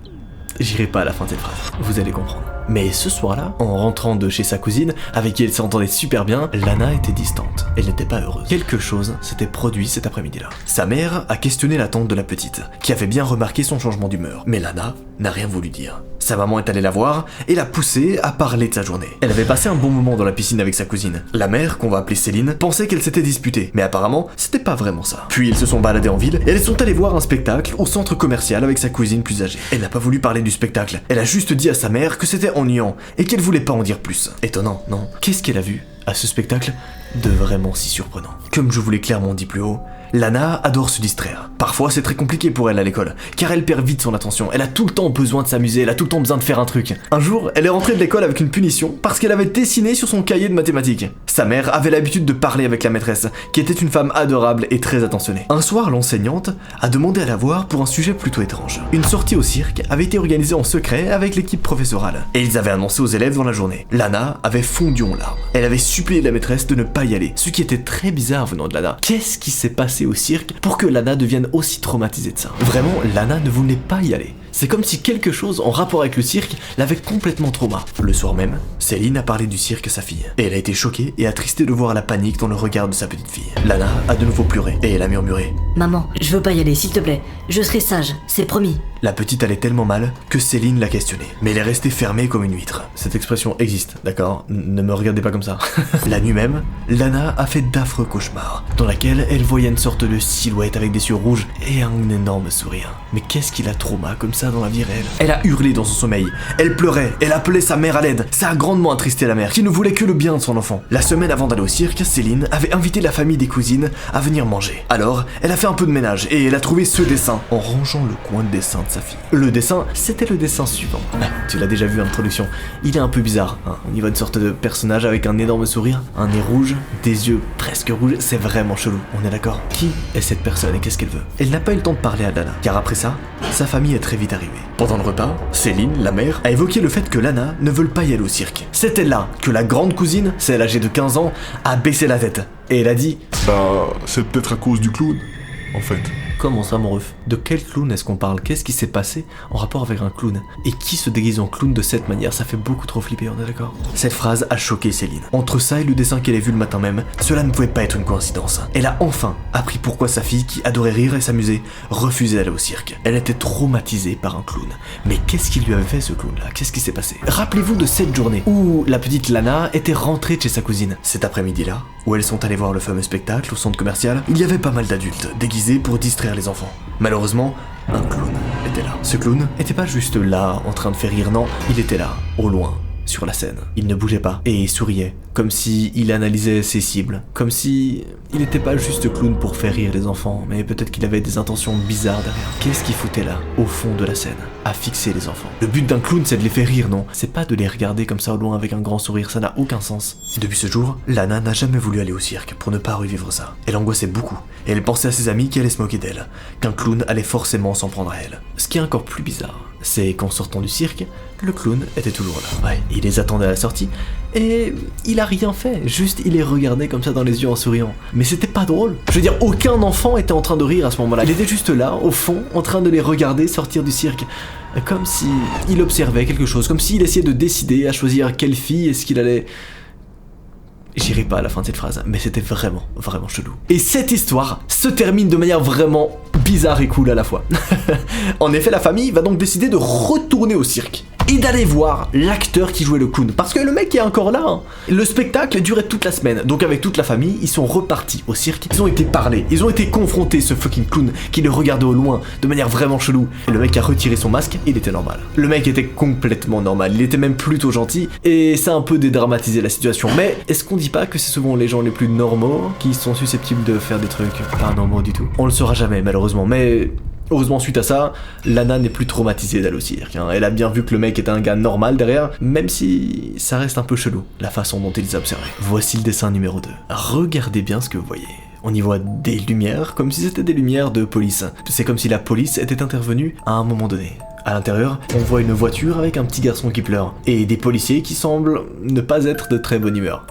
S1: J'irai pas à la fin de cette phrase, vous allez comprendre. Mais ce soir-là, en rentrant de chez sa cousine, avec qui elle s'entendait super bien, Lana était distante. Elle n'était pas heureuse. Quelque chose s'était produit cet après-midi-là. Sa mère a questionné la tante de la petite, qui avait bien remarqué son changement d'humeur. Mais Lana n'a rien voulu dire. Sa maman est allée la voir et l'a poussée à parler de sa journée. Elle avait passé un bon moment dans la piscine avec sa cousine. La mère, qu'on va appeler Céline, pensait qu'elle s'était disputée, mais apparemment, c'était pas vraiment ça. Puis ils se sont baladés en ville et elles sont allées voir un spectacle au centre commercial avec sa cousine plus âgée. Elle n'a pas voulu parler du spectacle. Elle a juste dit à sa mère que c'était ennuyant et qu'elle voulait pas en dire plus. Étonnant, non? Qu'est-ce qu'elle a vu à ce spectacle de vraiment si surprenant? Comme je vous l'ai clairement dit plus haut, Lana adore se distraire. Parfois c'est très compliqué pour elle à l'école, car elle perd vite son attention, elle a tout le temps besoin de s'amuser, elle a tout le temps besoin de faire un truc. Un jour, elle est rentrée de l'école avec une punition parce qu'elle avait dessiné sur son cahier de mathématiques. Sa mère avait l'habitude de parler avec la maîtresse, qui était une femme adorable et très attentionnée. Un soir, l'enseignante a demandé à la voir pour un sujet plutôt étrange. Une sortie au cirque avait été organisée en secret avec l'équipe professorale, et ils avaient annoncé aux élèves dans la journée. Lana avait fondu en larmes. Elle avait supplié la maîtresse de ne pas y aller, ce qui était très bizarre venant de Lana. Qu'est-ce qui s'est passé au cirque pour que Lana devienne aussi traumatisée de ça? Vraiment, Lana ne voulait pas y aller. C'est comme si quelque chose en rapport avec le cirque l'avait complètement trauma. Le soir même, Céline a parlé du cirque à sa fille, et elle a été choquée et attristée de voir la panique dans le regard de sa petite fille. Lana a de nouveau pleuré, et elle a murmuré:
S2: Maman, je veux pas y aller, s'il te plaît. Je serai sage, c'est promis.
S1: La petite allait tellement mal que Céline l'a questionnée, mais elle est restée fermée comme une huître. Cette expression existe, d'accord? Ne me regardez pas comme ça. La nuit même, Lana a fait d'affreux cauchemars, dans laquelle elle voyait une sorte de silhouette avec des yeux rouges et un énorme sourire. Mais qu'est-ce qui la trauma comme ça ça dans la vie réelle. Elle a hurlé dans son sommeil, elle pleurait, elle appelait sa mère à l'aide. Ça a grandement attristé la mère, qui ne voulait que le bien de son enfant. La semaine avant d'aller au cirque, Céline avait invité la famille des cousines à venir manger. Alors, elle a fait un peu de ménage et elle a trouvé ce dessin en rangeant le coin de dessin de sa fille. Le dessin, c'était le dessin suivant. Tu l'as déjà vu en introduction. Il est un peu bizarre, hein. On y voit une sorte de personnage avec un énorme sourire, un nez rouge, des yeux presque rouges, c'est vraiment chelou, on est d'accord? Qui est cette personne et qu'est-ce qu'elle veut? Elle n'a pas eu le temps de parler à Lana, car après ça, sa famille est très vite arrivée. Pendant le repas, Céline, la mère, a évoqué le fait que Lana ne veut pas y aller au cirque. C'était là que la grande cousine, celle âgée de 15 ans, a baissé la tête. Et elle a dit «
S3: Bah, c'est peut-être à cause du clown, en fait. »
S1: Comment ça, mon ref? De quel clown est-ce qu'on parle? Qu'est-ce qui s'est passé en rapport avec un clown? Et qui se déguise en clown de cette manière? Ça fait beaucoup trop flipper, on est d'accord? Cette phrase a choqué Céline. Entre ça et le dessin qu'elle a vu le matin même, cela ne pouvait pas être une coïncidence. Elle a enfin appris pourquoi sa fille, qui adorait rire et s'amuser, refusait d'aller au cirque. Elle était traumatisée par un clown. Mais qu'est-ce qui lui avait fait ce clown-là? Qu'est-ce qui s'est passé? Rappelez-vous de cette journée où la petite Lana était rentrée de chez sa cousine. Cet après-midi-là, où elles sont allées voir le fameux spectacle au centre commercial, il y avait pas mal d'adultes déguisés pour distraire les enfants. Malheureusement, un clown était là. Ce clown n'était pas juste là, en train de faire rire, non, il était là, au loin, sur la scène. Il ne bougeait pas et souriait, comme si il analysait ses cibles, comme si il n'était pas juste clown pour faire rire les enfants, mais peut-être qu'il avait des intentions bizarres derrière. Qu'est-ce qu'il foutait là, au fond de la scène, à fixer les enfants? Le but d'un clown, c'est de les faire rire, non? C'est pas de les regarder comme ça au loin avec un grand sourire, ça n'a aucun sens. Depuis ce jour, Lana n'a jamais voulu aller au cirque pour ne pas revivre ça. Elle angoissait beaucoup, et elle pensait à ses amis qui allaient se moquer d'elle, qu'un clown allait forcément s'en prendre à elle. Ce qui est encore plus bizarre, c'est qu'en sortant du cirque, le clown était toujours là. Ouais, il les attendait à la sortie, et il a rien fait, juste il les regardait comme ça dans les yeux en souriant. Mais c'était pas drôle. Je veux dire, aucun enfant était en train de rire à ce moment-là. Il était juste là, au fond, en train de les regarder sortir du cirque. Comme si il observait quelque chose, comme s'il essayait de décider à choisir quelle fille est-ce qu'il allait... J'irai pas à la fin de cette phrase, mais c'était vraiment, vraiment chelou. Et cette histoire se termine de manière vraiment bizarre et cool à la fois. En effet, la famille va donc décider de retourner au cirque et d'aller voir l'acteur qui jouait le clown, parce que le mec est encore là, hein. Le spectacle durait toute la semaine, donc avec toute la famille, ils sont repartis au cirque, ils ont été parlés, ils ont été confrontés, ce fucking clown qui le regardait au loin, de manière vraiment chelou. Et le mec a retiré son masque, il était normal. Le mec était complètement normal, il était même plutôt gentil, et ça a un peu dédramatisé la situation. Mais est-ce qu'on dit pas que c'est souvent les gens les plus normaux qui sont susceptibles de faire des trucs pas normaux du tout? On le saura jamais, malheureusement, mais... Heureusement, suite à ça, Lana n'est plus traumatisée d'aller au cirque, hein. Elle a bien vu que le mec était un gars normal derrière, même si ça reste un peu chelou, la façon dont il les a observés. Voici le dessin numéro 2. Regardez bien ce que vous voyez. On y voit des lumières, comme si c'était des lumières de police. C'est comme si la police était intervenue à un moment donné. À l'intérieur, on voit une voiture avec un petit garçon qui pleure, et des policiers qui semblent ne pas être de très bonne humeur.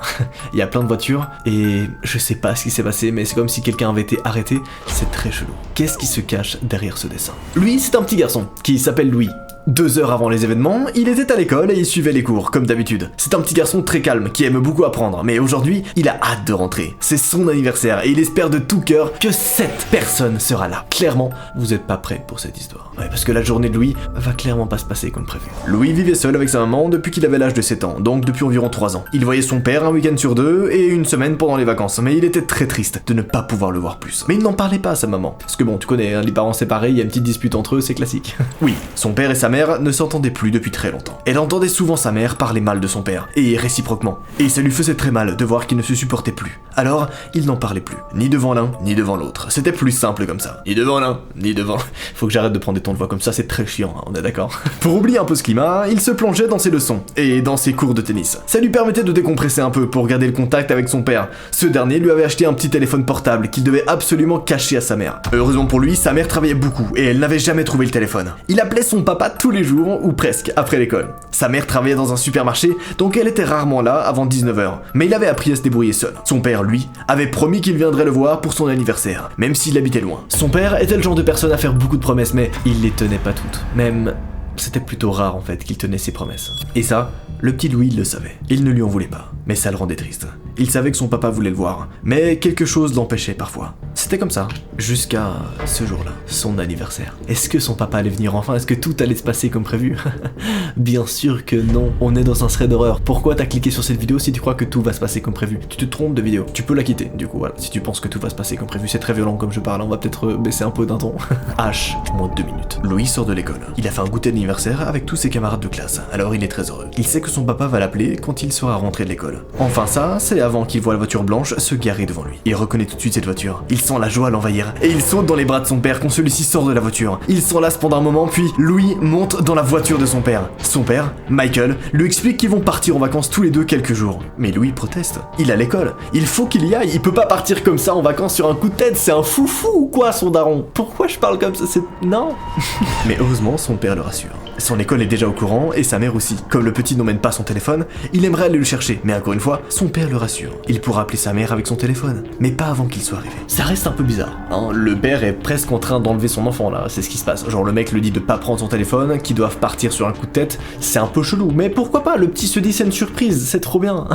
S1: Il y a plein de voitures, et je sais pas ce qui s'est passé, mais c'est comme si quelqu'un avait été arrêté, c'est très chelou. Qu'est-ce qui se cache derrière ce dessin? Lui, c'est un petit garçon, qui s'appelle Louis. 2 heures avant les événements, il était à l'école et il suivait les cours, comme d'habitude. C'est un petit garçon très calme, qui aime beaucoup apprendre, mais aujourd'hui, il a hâte de rentrer. C'est son anniversaire, et il espère de tout cœur que cette personne sera là. Clairement, vous êtes pas prêts pour cette histoire. Ouais, parce que la journée de Louis va clairement pas se passer comme prévu. Louis vivait seul avec sa maman depuis qu'il avait l'âge de 7 ans, donc depuis environ 3 ans. Il voyait son père un week-end sur 2 et une semaine pendant les vacances, mais il était très triste de ne pas pouvoir le voir plus. Mais il n'en parlait pas à sa maman. Parce que bon, tu connais, hein, les parents séparés, il y a une petite dispute entre eux, c'est classique. Oui, son père et sa mère ne s'entendaient plus depuis très longtemps. Elle entendait souvent sa mère parler mal de son père, et réciproquement. Et ça lui faisait très mal de voir qu'ils ne se supportaient plus. Alors, il n'en parlait plus, ni devant l'un, ni devant l'autre. C'était plus simple comme ça. Ni devant l'un, ni devant... Faut que j'arrête de prendre des tons de voix comme ça, c'est très chiant, hein, on est d'accord. Pour oublier un peu ce climat, il se plongeait dans ses leçons, et dans ses cours de tennis. Ça lui permettait de décompresser un peu pour garder le contact avec son père. Ce dernier lui avait acheté un petit téléphone portable qu'il devait absolument cacher à sa mère. Heureusement pour lui, sa mère travaillait beaucoup, et elle n'avait jamais trouvé le téléphone. Il appelait son papa tous les jours, ou presque, après l'école. Sa mère travaillait dans un supermarché, donc elle était rarement là avant 19h. Mais il avait appris à se débrouiller seul. Son père, lui, avait promis qu'il viendrait le voir pour son anniversaire, même s'il habitait loin. Son père était le genre de personne à faire beaucoup de promesses, mais il les tenait pas toutes. Même... c'était plutôt rare en fait qu'il tenait ses promesses. Et ça, le petit Louis le savait. Il ne lui en voulait pas, mais ça le rendait triste. Il savait que son papa voulait le voir, mais quelque chose l'empêchait parfois. C'était comme ça, jusqu'à ce jour-là, son anniversaire. Est-ce que son papa allait venir enfin? Est-ce que tout allait se passer comme prévu? Bien sûr que non, on est dans un thread d'horreur. Pourquoi t'as cliqué sur cette vidéo si tu crois que tout va se passer comme prévu? Tu te trompes de vidéo, tu peux la quitter, du coup voilà, si tu penses que tout va se passer comme prévu. C'est très violent comme je parle, on va peut-être baisser un peu d'un ton. H, moins 2 minutes. Louis sort de l'école. Il a fait un goûter d'anniversaire avec tous ses camarades de classe, alors il est très heureux. Il sait que son papa va l'appeler quand il sera rentré de l'école. Enfin ça, c'est avant qu'il voit la voiture blanche se garer devant lui. Il reconnaît tout de suite cette voiture. Il sent la joie l'envahir, et il saute dans les bras de son père quand celui-ci sort de la voiture. Il s'enlace pendant un moment, puis Louis monte dans la voiture de son père. Son père, Michael, lui explique qu'ils vont partir en vacances tous les deux quelques jours. Mais Louis proteste. Il a l'école, il faut qu'il y aille, il peut pas partir comme ça en vacances sur un coup de tête, c'est un foufou ou quoi son daron? Pourquoi je parle comme ça? C'est... non. Mais heureusement, son père le rassure. Son école est déjà au courant, et sa mère aussi. Comme le petit n'emmène pas son téléphone, il aimerait aller le chercher, mais encore une fois, son père le rassure. Il pourra appeler sa mère avec son téléphone, mais pas avant qu'il soit arrivé. Ça reste un peu bizarre, hein. Le père est presque en train d'enlever son enfant là, c'est ce qui se passe. Genre le mec le dit de pas prendre son téléphone, qu'ils doivent partir sur un coup de tête, c'est un peu chelou, mais pourquoi pas, le petit se dit c'est une surprise, c'est trop bien.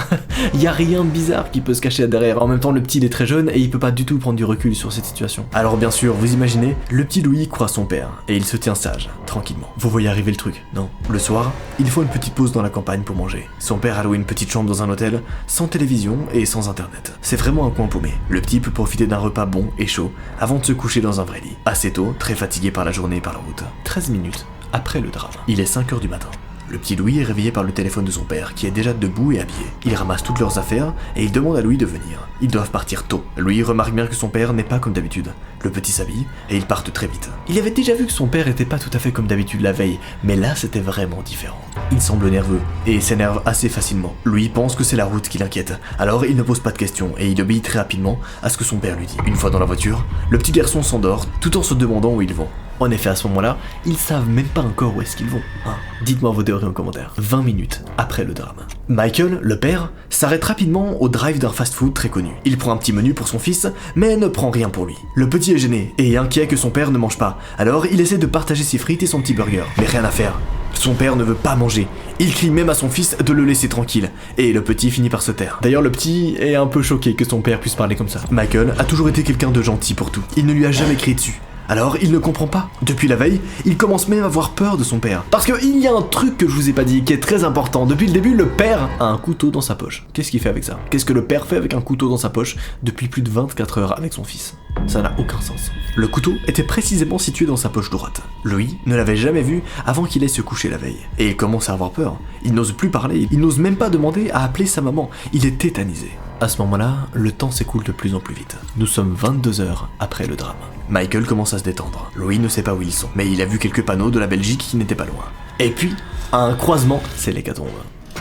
S1: Y a rien de bizarre qui peut se cacher derrière. En même temps, le petit il est très jeune et il peut pas du tout prendre du recul sur cette situation. Alors bien sûr, vous imaginez, le petit Louis croit son père, et il se tient sage, tranquillement. Vous voyez arriver le truc, non? Le soir, il faut une petite pause dans la campagne pour manger. Son père a loué une petite chambre dans un hôtel, sans télévision et sans internet. C'est vraiment un coin paumé. Le petit peut profiter d'un repas bon et chaud, avant de se coucher dans un vrai lit. Assez tôt, très fatigué par la journée et par la route. 13 minutes après le drame. Il est 5h du matin. Le petit Louis est réveillé par le téléphone de son père, qui est déjà debout et habillé. Il ramasse toutes leurs affaires, et il demande à Louis de venir. Ils doivent partir tôt. Louis remarque bien que son père n'est pas comme d'habitude. Le petit s'habille, et ils partent très vite. Il avait déjà vu que son père était pas tout à fait comme d'habitude la veille, mais là c'était vraiment différent. Il semble nerveux, et s'énerve assez facilement. Louis pense que c'est la route qui l'inquiète, alors il ne pose pas de questions, et il obéit très rapidement à ce que son père lui dit. Une fois dans la voiture, le petit garçon s'endort, tout en se demandant où ils vont. En effet, à ce moment-là, ils savent même pas encore où est-ce qu'ils vont. Hein. Dites-moi vos théories en commentaire. 20 minutes après le drame. Michael, le père, s'arrête rapidement au drive d'un fast-food très connu. Il prend un petit menu pour son fils, mais ne prend rien pour lui. Le petit est gêné et inquiet que son père ne mange pas. Alors il essaie de partager ses frites et son petit burger. Mais rien à faire. Son père ne veut pas manger. Il crie même à son fils de le laisser tranquille. Et le petit finit par se taire. D'ailleurs, le petit est un peu choqué que son père puisse parler comme ça. Michael a toujours été quelqu'un de gentil pour tout. Il ne lui a jamais crié dessus. Alors, il ne comprend pas. Depuis la veille, il commence même à avoir peur de son père. Parce qu'il y a un truc que je vous ai pas dit, qui est très important. Depuis le début, le père a un couteau dans sa poche. Qu'est-ce qu'il fait avec ça? Qu'est-ce que le père fait avec un couteau dans sa poche depuis plus de 24 heures avec son fils? Ça n'a aucun sens. Le couteau était précisément situé dans sa poche droite. Louis ne l'avait jamais vu avant qu'il aille se coucher la veille. Et il commence à avoir peur. Il n'ose plus parler, il n'ose même pas demander à appeler sa maman. Il est tétanisé. À ce moment-là, le temps s'écoule de plus en plus vite. Nous sommes 22 heures après le drame. Michael commence à se détendre. Louis ne sait pas où ils sont, mais il a vu quelques panneaux de la Belgique qui n'étaient pas loin. Et puis, à un croisement, c'est l'hécatombe.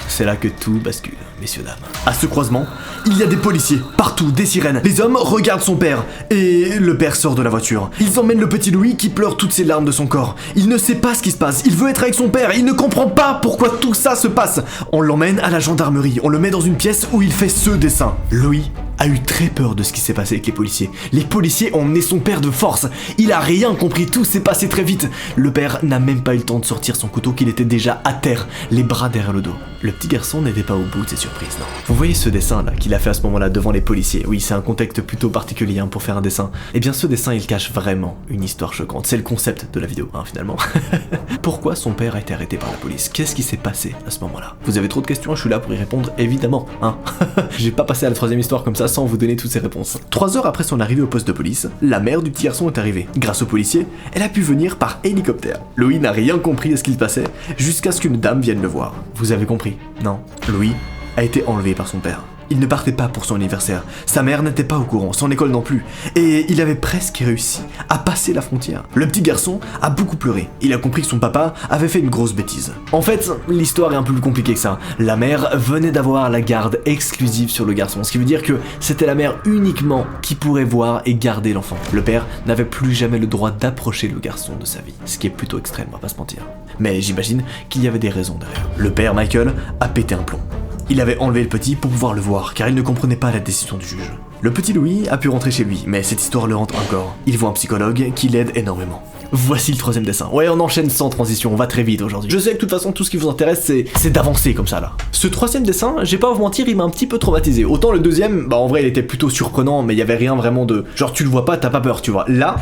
S1: C'est là que tout bascule, messieurs dames. À ce croisement, il y a des policiers, partout, des sirènes. Les hommes regardent son père, et le père sort de la voiture. Ils emmènent le petit Louis qui pleure toutes ses larmes de son corps. Il ne sait pas ce qui se passe, il veut être avec son père, il ne comprend pas pourquoi tout ça se passe. On l'emmène à la gendarmerie, on le met dans une pièce où il fait ce dessin. Louis a eu très peur de ce qui s'est passé avec les policiers. Les policiers ont emmené son père de force. Il a rien compris, tout s'est passé très vite. Le père n'a même pas eu le temps de sortir son couteau qu'il était déjà à terre, les bras derrière le dos. Le petit garçon n'était pas au bout de ses surprises, non. Vous voyez ce dessin là qu'il a fait à ce moment-là devant les policiers? Oui, c'est un contexte plutôt particulier hein, pour faire un dessin. Eh bien ce dessin il cache vraiment une histoire choquante. C'est le concept de la vidéo, hein, finalement. Pourquoi son père a été arrêté par la police? Qu'est-ce qui s'est passé à ce moment-là? Vous avez trop de questions, je suis là pour y répondre, évidemment. Hein. J'ai pas passé à la troisième histoire comme ça sans vous donner toutes ces réponses. 3 heures après son arrivée au poste de police, la mère du petit garçon est arrivée. Grâce aux policiers, elle a pu venir par hélicoptère. Louis n'a rien compris à ce qu'il passait, jusqu'à ce qu'une dame vienne le voir. Vous avez compris? Non. Louis a été enlevé par son père. Il ne partait pas pour son anniversaire, sa mère n'était pas au courant, son école non plus, et il avait presque réussi à passer la frontière. Le petit garçon a beaucoup pleuré, il a compris que son papa avait fait une grosse bêtise. En fait, l'histoire est un peu plus compliquée que ça. La mère venait d'avoir la garde exclusive sur le garçon, ce qui veut dire que c'était la mère uniquement qui pourrait voir et garder l'enfant. Le père n'avait plus jamais le droit d'approcher le garçon de sa vie, ce qui est plutôt extrême, on va pas se mentir. Mais j'imagine qu'il y avait des raisons derrière. Le père, Michael, a pété un plomb. Il avait enlevé le petit pour pouvoir le voir, car il ne comprenait pas la décision du juge. Le petit Louis a pu rentrer chez lui, mais cette histoire le hante encore. Il voit un psychologue qui l'aide énormément. Voici le troisième dessin. Ouais, on enchaîne sans transition, on va très vite aujourd'hui. Je sais que de toute façon, tout ce qui vous intéresse, c'est d'avancer comme ça là. Ce troisième dessin, j'ai pas à vous mentir, il m'a un petit peu traumatisé. Autant le deuxième, bah en vrai, il était plutôt surprenant, mais il y avait rien vraiment de... Genre, tu le vois pas, t'as pas peur, tu vois. Là,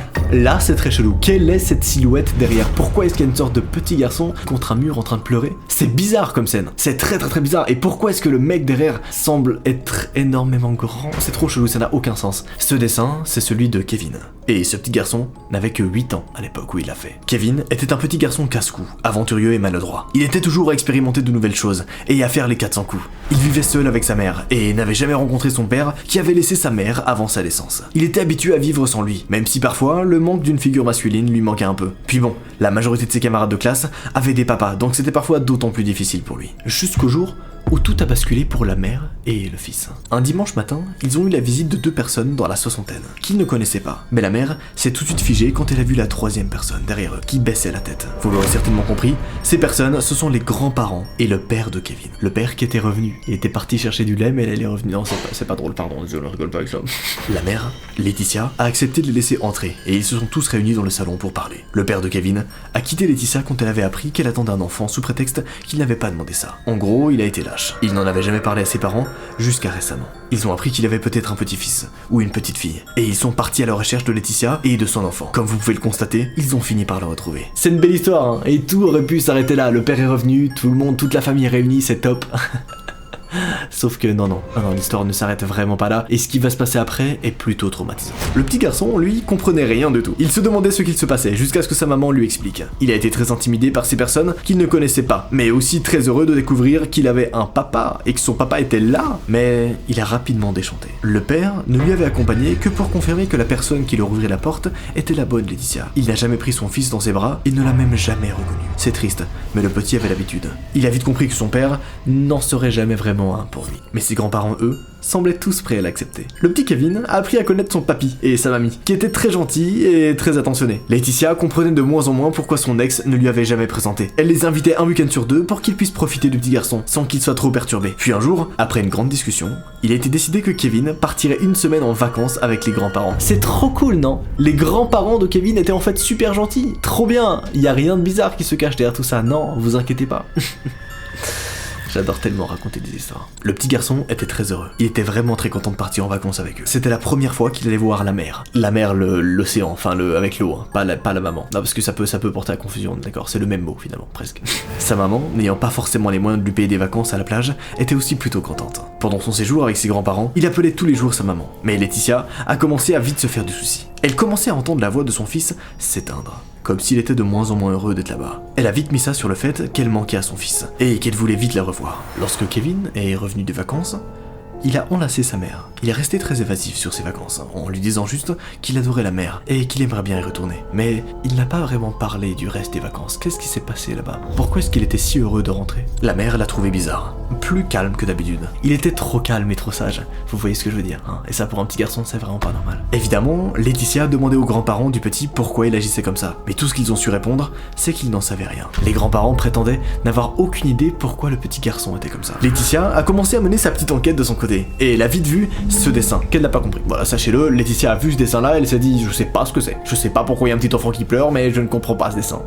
S1: c'est très chelou. Quelle est cette silhouette derrière? Pourquoi est-ce qu'il y a une sorte de petit garçon contre un mur en train de pleurer? C'est bizarre comme scène. C'est très bizarre. Et pourquoi est-ce que le mec derrière semble être énormément grand? C'est trop chelou, ça n'a aucun sens. Ce dessin, c'est celui de Kevin. Et ce petit garçon n'avait que 8 ans à l'époque où il l'a fait. Kevin était un petit garçon casse-cou, aventurieux et maladroit. Il était toujours à expérimenter de nouvelles choses et à faire les 400 coups. Il vivait seul avec sa mère et n'avait jamais rencontré son père qui avait laissé sa mère avant sa naissance. Il était habitué à vivre sans lui, même si parfois le manque d'une figure masculine lui manquait un peu. Puis bon, la majorité de ses camarades de classe avaient des papas, donc c'était parfois d'autant plus difficile pour lui. Jusqu'au jour où tout a basculé pour la mère et le fils. Un dimanche matin, ils ont eu la visite de 2 personnes dans la soixantaine, qu'ils ne connaissaient pas. Mais la mère s'est tout de suite figée quand elle a vu la 3e personne derrière eux, qui baissait la tête. Vous l'aurez certainement compris, ces personnes, ce sont les grands-parents et le père de Kevin. Le père qui était revenu. Il était parti chercher du lait, mais elle est revenue. Non, c'est pas drôle, pardon, je ne rigole pas avec ça. La mère, Laetitia, a accepté de les laisser entrer, et ils se sont tous réunis dans le salon pour parler. Le père de Kevin a quitté Laetitia quand elle avait appris qu'elle attendait un enfant sous prétexte qu'il n'avait pas demandé ça. En gros, il a été lâche. Il n'en avait jamais parlé à ses parents jusqu'à récemment. Ils ont appris qu'il avait peut-être un petit-fils ou une petite fille et ils sont partis à la recherche de Laetitia et de son enfant. Comme vous pouvez le constater, ils ont fini par le retrouver. C'est une belle histoire hein, et tout aurait pu s'arrêter là. Le père est revenu, tout le monde, toute la famille est réunie, c'est top. Sauf que non, l'histoire ne s'arrête vraiment pas là, et ce qui va se passer après est plutôt traumatisant. Le petit garçon, lui, comprenait rien de tout. Il se demandait ce qu'il se passait, jusqu'à ce que sa maman lui explique. Il a été très intimidé par ces personnes qu'il ne connaissait pas, mais aussi très heureux de découvrir qu'il avait un papa, et que son papa était là, mais il a rapidement déchanté. Le père ne lui avait accompagné que pour confirmer que la personne qui leur ouvrait la porte était la bonne Laetitia. Il n'a jamais pris son fils dans ses bras, et ne l'a même jamais reconnu. C'est triste, mais le petit avait l'habitude. Il a vite compris que son père n'en serait jamais vraiment un pour lui. Mais ses grands-parents, eux, semblaient tous prêts à l'accepter. Le petit Kevin a appris à connaître son papy et sa mamie, qui étaient très gentils et très attentionnés. Laetitia comprenait de moins en moins pourquoi son ex ne lui avait jamais présenté. Elle les invitait un week-end sur 2 pour qu'il puisse profiter du petit garçon, sans qu'il soit trop perturbé. Puis un jour, après une grande discussion, il a été décidé que Kevin partirait une semaine en vacances avec les grands-parents. C'est trop cool, non? Les grands-parents de Kevin étaient en fait super gentils. Trop bien. Y a rien de bizarre qui se cache derrière tout ça. Non, vous inquiétez pas. J'adore tellement raconter des histoires. Le petit garçon était très heureux. Il était vraiment très content de partir en vacances avec eux. C'était la première fois qu'il allait voir la mer. La mer, l'océan, enfin avec l'eau, hein, pas la maman. Non, parce que ça peut porter à confusion, d'accord, c'est le même mot finalement, presque. Sa maman, n'ayant pas forcément les moyens de lui payer des vacances à la plage, était aussi plutôt contente. Pendant son séjour avec ses grands-parents, il appelait tous les jours sa maman. Mais Laetitia a commencé à vite se faire du souci. Elle commençait à entendre la voix de son fils s'éteindre, comme s'il était de moins en moins heureux d'être là-bas. Elle a vite mis ça sur le fait qu'elle manquait à son fils, et qu'elle voulait vite la revoir. Lorsque Kevin est revenu des vacances, il a enlacé sa mère. Il est resté très évasif sur ses vacances, en lui disant juste qu'il adorait la mer, et qu'il aimerait bien y retourner. Mais il n'a pas vraiment parlé du reste des vacances. Qu'est-ce qui s'est passé là-bas? Pourquoi est-ce qu'il était si heureux de rentrer? La mère l'a trouvé bizarre, plus calme que d'habitude. Il était trop calme et trop sage, vous voyez ce que je veux dire, hein? Et ça pour un petit garçon c'est vraiment pas normal. Évidemment, Laetitia a demandé aux grands-parents du petit pourquoi il agissait comme ça, mais tout ce qu'ils ont su répondre, c'est qu'ils n'en savaient rien. Les grands-parents prétendaient n'avoir aucune idée pourquoi le petit garçon était comme ça. Laetitia a commencé à mener sa petite enquête de son côté, et elle a vite vu ce dessin, qu'elle n'a pas compris. Voilà, sachez-le, Laetitia a vu ce dessin-là, elle s'est dit, je sais pas ce que c'est. Je sais pas pourquoi il y a un petit enfant qui pleure, mais je ne comprends pas ce dessin.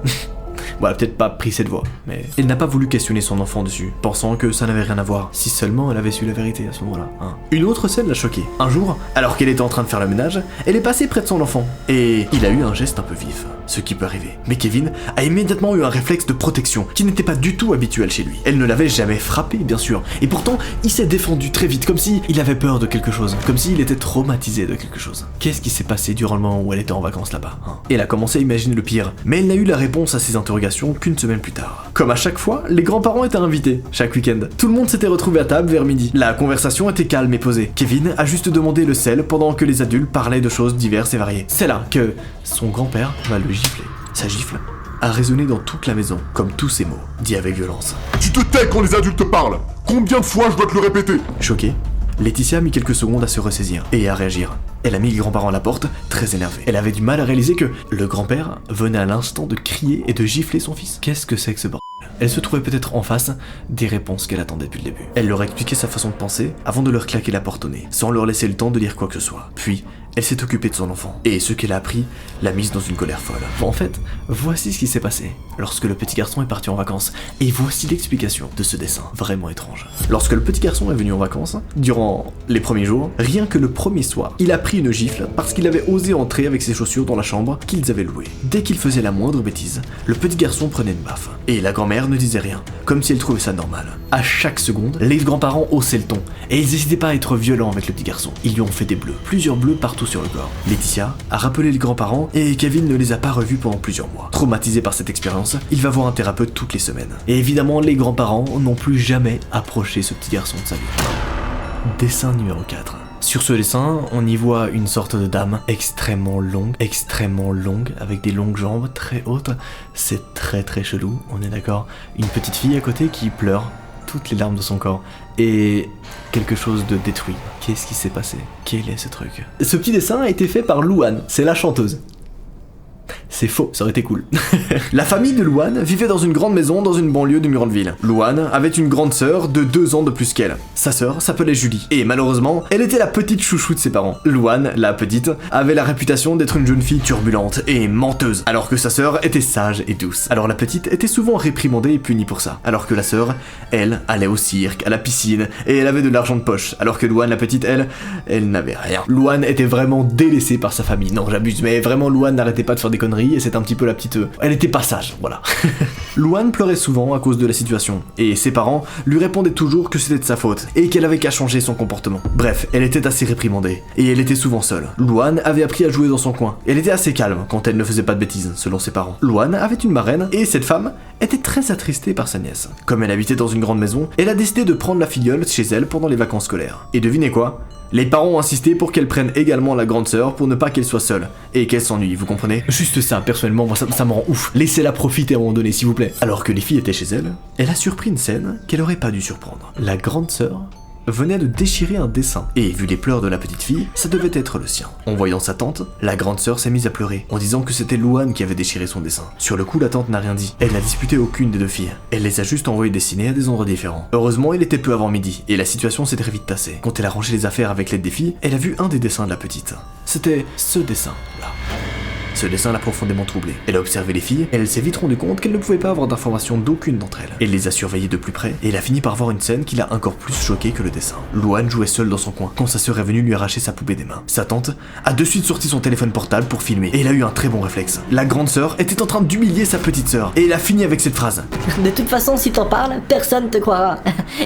S1: Voilà, peut-être pas pris cette voie, mais elle n'a pas voulu questionner son enfant dessus, pensant que ça n'avait rien à voir, si seulement elle avait su la vérité à ce moment-là. Hein. Une autre scène l'a choquée. Un jour, alors qu'elle était en train de faire le ménage, elle est passée près de son enfant, et il a eu un geste un peu vif, ce qui peut arriver. Mais Kevin a immédiatement eu un réflexe de protection, qui n'était pas du tout habituel chez lui. Elle ne l'avait jamais frappé, bien sûr, et pourtant, il s'est défendu très vite, comme si il avait peur de quelque chose, comme s'il était traumatisé de quelque chose. Qu'est-ce qui s'est passé durant le moment où elle était en vacances là-bas, hein? Elle a commencé à imaginer le pire, mais elle n'a eu la réponse à ses interrogations qu'une semaine plus tard. Comme à chaque fois, les grands-parents étaient invités, chaque week-end. Tout le monde s'était retrouvé à table vers midi. La conversation était calme et posée. Kevin a juste demandé le sel pendant que les adultes parlaient de choses diverses et variées. C'est là que son grand-père va le gifler. Sa gifle a résonné dans toute la maison, comme tous ces mots, dit avec violence.
S3: Tu te tais quand les adultes parlent! Combien de fois je dois te le répéter?
S1: Choquée, Laetitia a mis quelques secondes à se ressaisir et à réagir. Elle a mis les grands-parents à la porte, très énervée. Elle avait du mal à réaliser que le grand-père venait à l'instant de crier et de gifler son fils. Qu'est-ce que c'est que ce bordel? Elle se trouvait peut-être en face des réponses qu'elle attendait depuis le début. Elle leur expliquait sa façon de penser avant de leur claquer la porte au nez, sans leur laisser le temps de dire quoi que ce soit. Puis, Elle s'est occupée de son enfant, et ce qu'elle a appris l'a mise dans une colère folle. Bon, en fait, voici ce qui s'est passé lorsque le petit garçon est parti en vacances, et voici l'explication de ce dessin vraiment étrange. Lorsque le petit garçon est venu en vacances, durant les premiers jours, rien que le premier soir, il a pris une gifle parce qu'il avait osé entrer avec ses chaussures dans la chambre qu'ils avaient louée. Dès qu'il faisait la moindre bêtise, le petit garçon prenait une baffe, et la grand-mère ne disait rien, comme si elle trouvait ça normal. À chaque seconde, les grands-parents haussaient le ton, et ils n'hésitaient pas à être violents avec le petit garçon. Ils lui ont fait des bleus, plusieurs bleus partout sur le corps. Laetitia a rappelé les grands-parents et Kevin ne les a pas revus pendant plusieurs mois. Traumatisé par cette expérience, il va voir un thérapeute toutes les semaines. Et évidemment, les grands-parents n'ont plus jamais approché ce petit garçon de sa vie. Dessin numéro 4. Sur ce dessin, on y voit une sorte de dame extrêmement longue, avec des longues jambes très hautes. C'est très très chelou, on est d'accord. Une petite fille à côté qui pleure toutes les larmes de son corps. Et quelque chose de détruit. Qu'est-ce qui s'est passé? Quel est ce truc? Ce petit dessin a été fait par Louane, c'est la chanteuse. C'est faux, ça aurait été cool. La famille de Louane vivait dans une grande maison dans une banlieue de Muranville. Louane avait une grande sœur de 2 ans de plus qu'elle. Sa sœur s'appelait Julie, et malheureusement, elle était la petite chouchou de ses parents. Louane, la petite, avait la réputation d'être une jeune fille turbulente et menteuse, alors que sa sœur était sage et douce. Alors la petite était souvent réprimandée et punie pour ça, alors que la sœur, elle, allait au cirque, à la piscine, et elle avait de l'argent de poche, alors que Louane, la petite, elle n'avait rien. Louane était vraiment délaissée par sa famille. Non, j'abuse, mais vraiment Louane n'arrêtait pas de faire des conneries, et c'est un petit peu la petite... Elle était pas sage, voilà. Louane pleurait souvent à cause de la situation, et ses parents lui répondaient toujours que c'était de sa faute, et qu'elle avait qu'à changer son comportement. Bref, elle était assez réprimandée, et elle était souvent seule. Louane avait appris à jouer dans son coin. Elle était assez calme quand elle ne faisait pas de bêtises, selon ses parents. Louane avait une marraine, et cette femme était très attristée par sa nièce. Comme elle habitait dans une grande maison, elle a décidé de prendre la filleule chez elle pendant les vacances scolaires. Et devinez quoi ? Les parents ont insisté pour qu'elle prenne également la grande sœur pour ne pas qu'elle soit seule et qu'elle s'ennuie, vous comprenez? Juste ça, personnellement, moi ça me rend ouf. Laissez-la profiter à un moment donné, s'il vous plaît. Alors que les filles étaient chez elle, elle a surpris une scène qu'elle aurait pas dû surprendre. La grande sœur venait de déchirer un dessin, et vu les pleurs de la petite fille, ça devait être le sien. En voyant sa tante, la grande sœur s'est mise à pleurer, en disant que c'était Louane qui avait déchiré son dessin. Sur le coup, la tante n'a rien dit. Elle n'a disputé aucune des deux filles. Elle les a juste envoyées dessiner à des endroits différents. Heureusement, il était peu avant midi, et la situation s'est très vite tassée. Quand elle a rangé les affaires avec l'aide des filles, elle a vu un des dessins de la petite. C'était ce dessin-là. Ce dessin l'a profondément troublée. Elle a observé les filles, et elle s'est vite rendu compte qu'elle ne pouvait pas avoir d'informations d'aucune d'entre elles. Elle les a surveillées de plus près, et elle a fini par voir une scène qui l'a encore plus choquée que le dessin. Louane jouait seule dans son coin, quand sa sœur est venue lui arracher sa poupée des mains. Sa tante a de suite sorti son téléphone portable pour filmer, et elle a eu un très bon réflexe. La grande sœur était en train d'humilier sa petite sœur, et elle a fini avec cette phrase.
S2: De toute façon, si t'en parles, personne te croira.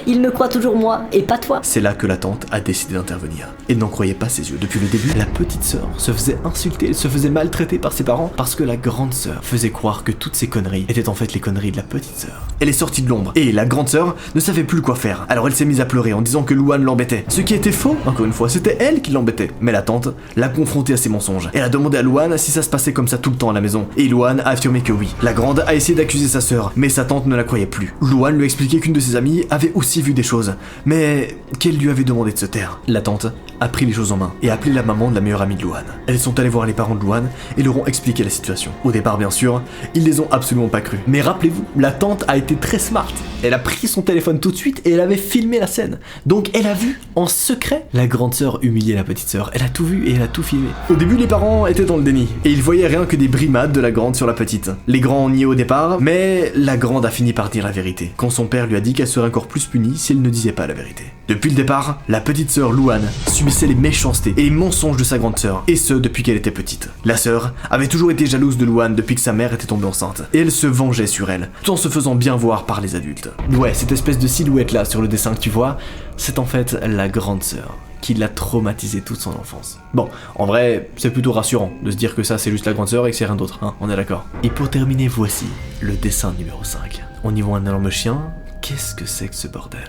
S2: Il me croit toujours moi, et pas toi.
S1: C'est là que la tante a décidé d'intervenir. Elle n'en croyait pas ses yeux. Depuis le début, la petite sœur se faisait insulter, elle se faisait maltraiter par ses parents, parce que la grande sœur faisait croire que toutes ces conneries étaient en fait les conneries de la petite sœur. Elle est sortie de l'ombre, et la grande sœur ne savait plus quoi faire. Alors elle s'est mise à pleurer en disant que Louane l'embêtait. Ce qui était faux, encore une fois, c'était elle qui l'embêtait. Mais la tante l'a confrontée à ses mensonges. Elle a demandé à Louane si ça se passait comme ça tout le temps à la maison. Et Louane a affirmé que oui. La grande a essayé d'accuser sa sœur, mais sa tante ne la croyait plus. Louane lui a expliqué qu'une de ses amies avait aussi vu des choses, mais qu'elle lui avait demandé de se taire. La tante a pris les choses en main et a appelé la maman de la meilleure amie de Louane. Elles sont allées voir les parents de Louane et leur ont expliqué la situation. Au départ, bien sûr, ils les ont absolument pas cru. Mais rappelez-vous, la tante a été très smart. Elle a pris son téléphone tout de suite et elle avait filmé la scène. Donc elle a vu, en secret, la grande sœur humilier la petite sœur. Elle a tout vu et elle a tout filmé. Au début, les parents étaient dans le déni et ils voyaient rien que des brimades de la grande sur la petite. Les grands ont nié au départ, mais la grande a fini par dire la vérité, quand son père lui a dit qu'elle serait encore plus punie si elle ne disait pas la vérité. Depuis le départ, la petite sœur Louane subissait les méchancetés et les mensonges de sa grande sœur, et ce depuis qu'elle était petite. La sœur avait toujours été jalouse de Louane depuis que sa mère était tombée enceinte, et elle se vengeait sur elle, tout en se faisant bien voir par les adultes. Ouais, cette espèce de silhouette là sur le dessin que tu vois, c'est en fait la grande sœur qui l'a traumatisé toute son enfance. Bon, en vrai, c'est plutôt rassurant de se dire que ça c'est juste la grande sœur et que c'est rien d'autre, hein, on est d'accord. Et pour terminer, voici le dessin numéro 5. On y voit un énorme chien. Qu'est-ce que c'est que ce bordel?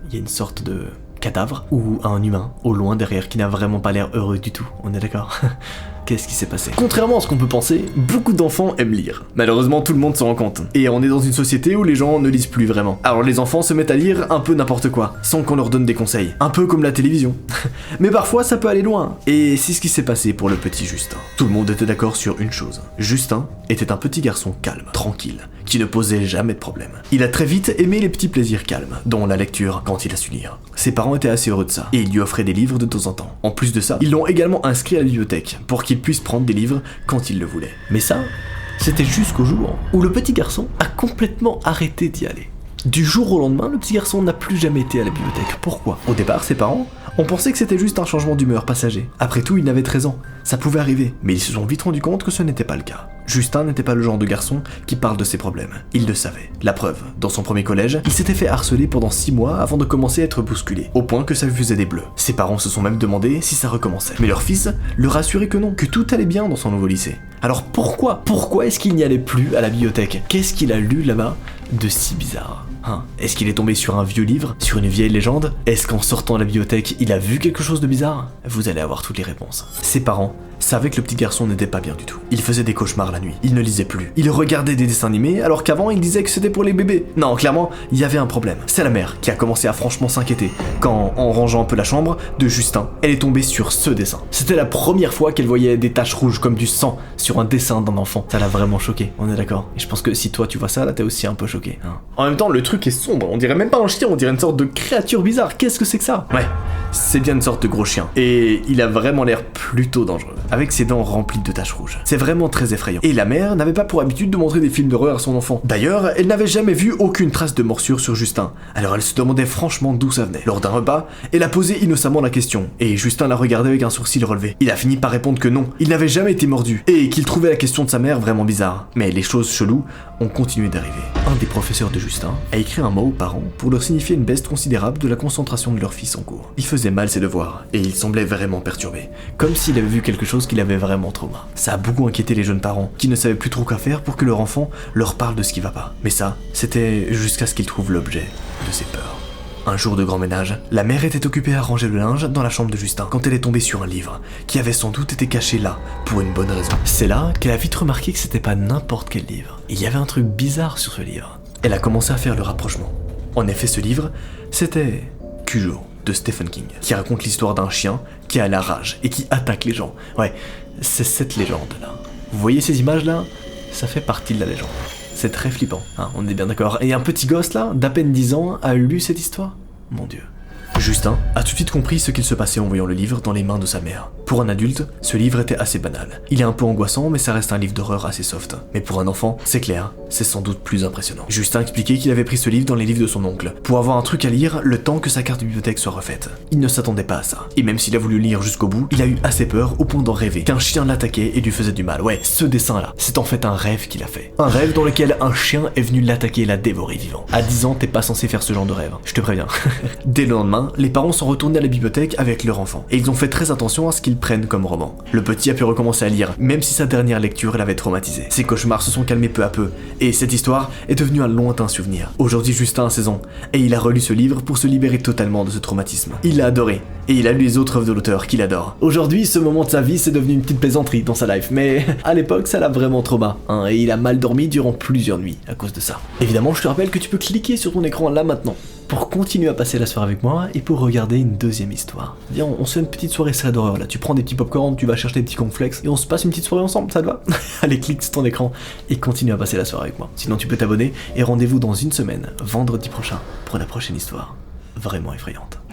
S1: Il y a une sorte de cadavre ou un humain au loin derrière qui n'a vraiment pas l'air heureux du tout, on est d'accord? qu'est-ce qui s'est passé? Contrairement à ce qu'on peut penser, beaucoup d'enfants aiment lire. Malheureusement, tout le monde s'en rend compte. Et on est dans une société où les gens ne lisent plus vraiment. Alors les enfants se mettent à lire un peu n'importe quoi, sans qu'on leur donne des conseils. Un peu comme la télévision. Mais parfois, ça peut aller loin. Et c'est ce qui s'est passé pour le petit Justin. Tout le monde était d'accord sur une chose. Justin était un petit garçon calme, tranquille, qui ne posait jamais de problème. Il a très vite aimé les petits plaisirs calmes, dont la lecture quand il a su lire. Ses parents étaient assez heureux de ça, et ils lui offraient des livres de temps en temps. En plus de ça, ils l'ont également inscrit à la bibliothèque, pour qu'il puisse prendre des livres quand il le voulait. Mais ça, c'était jusqu'au jour où le petit garçon a complètement arrêté d'y aller. Du jour au lendemain, le petit garçon n'a plus jamais été à la bibliothèque. Pourquoi? Au départ, ses parents ont pensé que c'était juste un changement d'humeur passager. Après tout, il n'avait 13 ans. Ça pouvait arriver, mais ils se sont vite rendu compte que ce n'était pas le cas. Justin n'était pas le genre de garçon qui parle de ses problèmes. Il le savait. La preuve, dans son premier collège, il s'était fait harceler pendant 6 mois avant de commencer à être bousculé, au point que ça lui faisait des bleus. Ses parents se sont même demandé si ça recommençait. Mais leur fils leur assurait que non, que tout allait bien dans son nouveau lycée. Alors pourquoi est-ce qu'il n'y allait plus à la bibliothèque? Qu'est-ce qu'il a lu là-bas de si bizarre? Est-ce qu'il est tombé sur un vieux livre? Sur une vieille légende? Est-ce qu'en sortant de la bibliothèque, il a vu quelque chose de bizarre? Vous allez avoir toutes les réponses. Ses parents savaient que le petit garçon n'était pas bien du tout. Il faisait des cauchemars la nuit, il ne lisait plus. Il regardait des dessins animés alors qu'avant il disait que c'était pour les bébés. Non, clairement, il y avait un problème. C'est la mère qui a commencé à franchement s'inquiéter quand, en rangeant un peu la chambre de Justin, elle est tombée sur ce dessin. C'était la première fois qu'elle voyait des taches rouges comme du sang sur un dessin d'un enfant. Ça l'a vraiment choqué, on est d'accord. Et je pense que si toi tu vois ça, là t'es aussi un peu choqué. En même temps, le truc est sombre, on dirait même pas un chien, on dirait une sorte de créature bizarre. Qu'est-ce que c'est que ça? Ouais, c'est bien une sorte de gros chien. Et il a vraiment l'air plutôt dangereux, avec ses dents remplies de taches rouges. C'est vraiment très effrayant. Et la mère n'avait pas pour habitude de montrer des films d'horreur à son enfant. D'ailleurs, elle n'avait jamais vu aucune trace de morsure sur Justin. Alors elle se demandait franchement d'où ça venait. Lors d'un repas, elle a posé innocemment la question, et Justin l'a regardé avec un sourcil relevé. Il a fini par répondre que non, il n'avait jamais été mordu, et qu'il trouvait la question de sa mère vraiment bizarre. Mais les choses cheloues ont continué d'arriver. Un des professeurs de Justin a écrit un mot aux parents pour leur signifier une baisse considérable de la concentration de leur fils en cours. Il faisait mal ses devoirs, et il semblait vraiment perturbé, comme s'il avait vu quelque chose qu'il avait vraiment trauma. Ça a beaucoup inquiété les jeunes parents, qui ne savaient plus trop quoi faire pour que leur enfant leur parle de ce qui va pas. Mais ça, c'était jusqu'à ce qu'ils trouvent l'objet de ses peurs. Un jour de grand ménage, la mère était occupée à ranger le linge dans la chambre de Justin quand elle est tombée sur un livre qui avait sans doute été caché là pour une bonne raison. C'est là qu'elle a vite remarqué que c'était pas n'importe quel livre. Il y avait un truc bizarre sur ce livre. Elle a commencé à faire le rapprochement. En effet, ce livre, c'était Cujo de Stephen King, qui raconte l'histoire d'un chien qui a la rage et qui attaque les gens. Ouais, c'est cette légende-là. Vous voyez ces images-là? Ça fait partie de la légende. C'est très flippant, on est bien d'accord. Et un petit gosse là, d'à peine 10 ans, a lu cette histoire? Mon Dieu. Justin a tout de suite compris ce qu'il se passait en voyant le livre dans les mains de sa mère. Pour un adulte, ce livre était assez banal. Il est un peu angoissant, mais ça reste un livre d'horreur assez soft. Mais pour un enfant, c'est clair, c'est sans doute plus impressionnant. Justin expliquait qu'il avait pris ce livre dans les livres de son oncle, pour avoir un truc à lire le temps que sa carte de bibliothèque soit refaite. Il ne s'attendait pas à ça. Et même s'il a voulu lire jusqu'au bout, il a eu assez peur au point d'en rêver, qu'un chien l'attaquait et lui faisait du mal. Ouais, ce dessin-là, c'est en fait un rêve qu'il a fait. Un rêve dans lequel un chien est venu l'attaquer et la dévorer vivant. À 10 ans, t'es pas censé faire ce genre de rêve, je te préviens. Dès le lendemain, les parents sont retournés à la bibliothèque avec leur enfant, et ils ont fait très attention à ce qu'ils prennent comme roman. Le petit a pu recommencer à lire, même si sa dernière lecture l'avait traumatisé. Ses cauchemars se sont calmés peu à peu, et cette histoire est devenue un lointain souvenir. Aujourd'hui, Justin a 16 ans, et il a relu ce livre pour se libérer totalement de ce traumatisme. Il l'a adoré, et il a lu les autres œuvres de l'auteur qu'il adore. Aujourd'hui, ce moment de sa vie, c'est devenu une petite plaisanterie dans sa life, mais à l'époque, ça l'a vraiment trauma, et il a mal dormi durant plusieurs nuits à cause de ça. Évidemment, je te rappelle que tu peux cliquer sur ton écran là maintenant, pour continuer à passer la soirée avec moi et pour regarder une deuxième histoire. Viens, on se fait une petite soirée série d'horreur là, tu prends des petits popcorn, tu vas chercher des petits cornflakes et on se passe une petite soirée ensemble, ça te va? Allez, clique sur ton écran et continue à passer la soirée avec moi. Sinon tu peux t'abonner et rendez-vous dans une semaine, vendredi prochain, pour la prochaine histoire vraiment effrayante.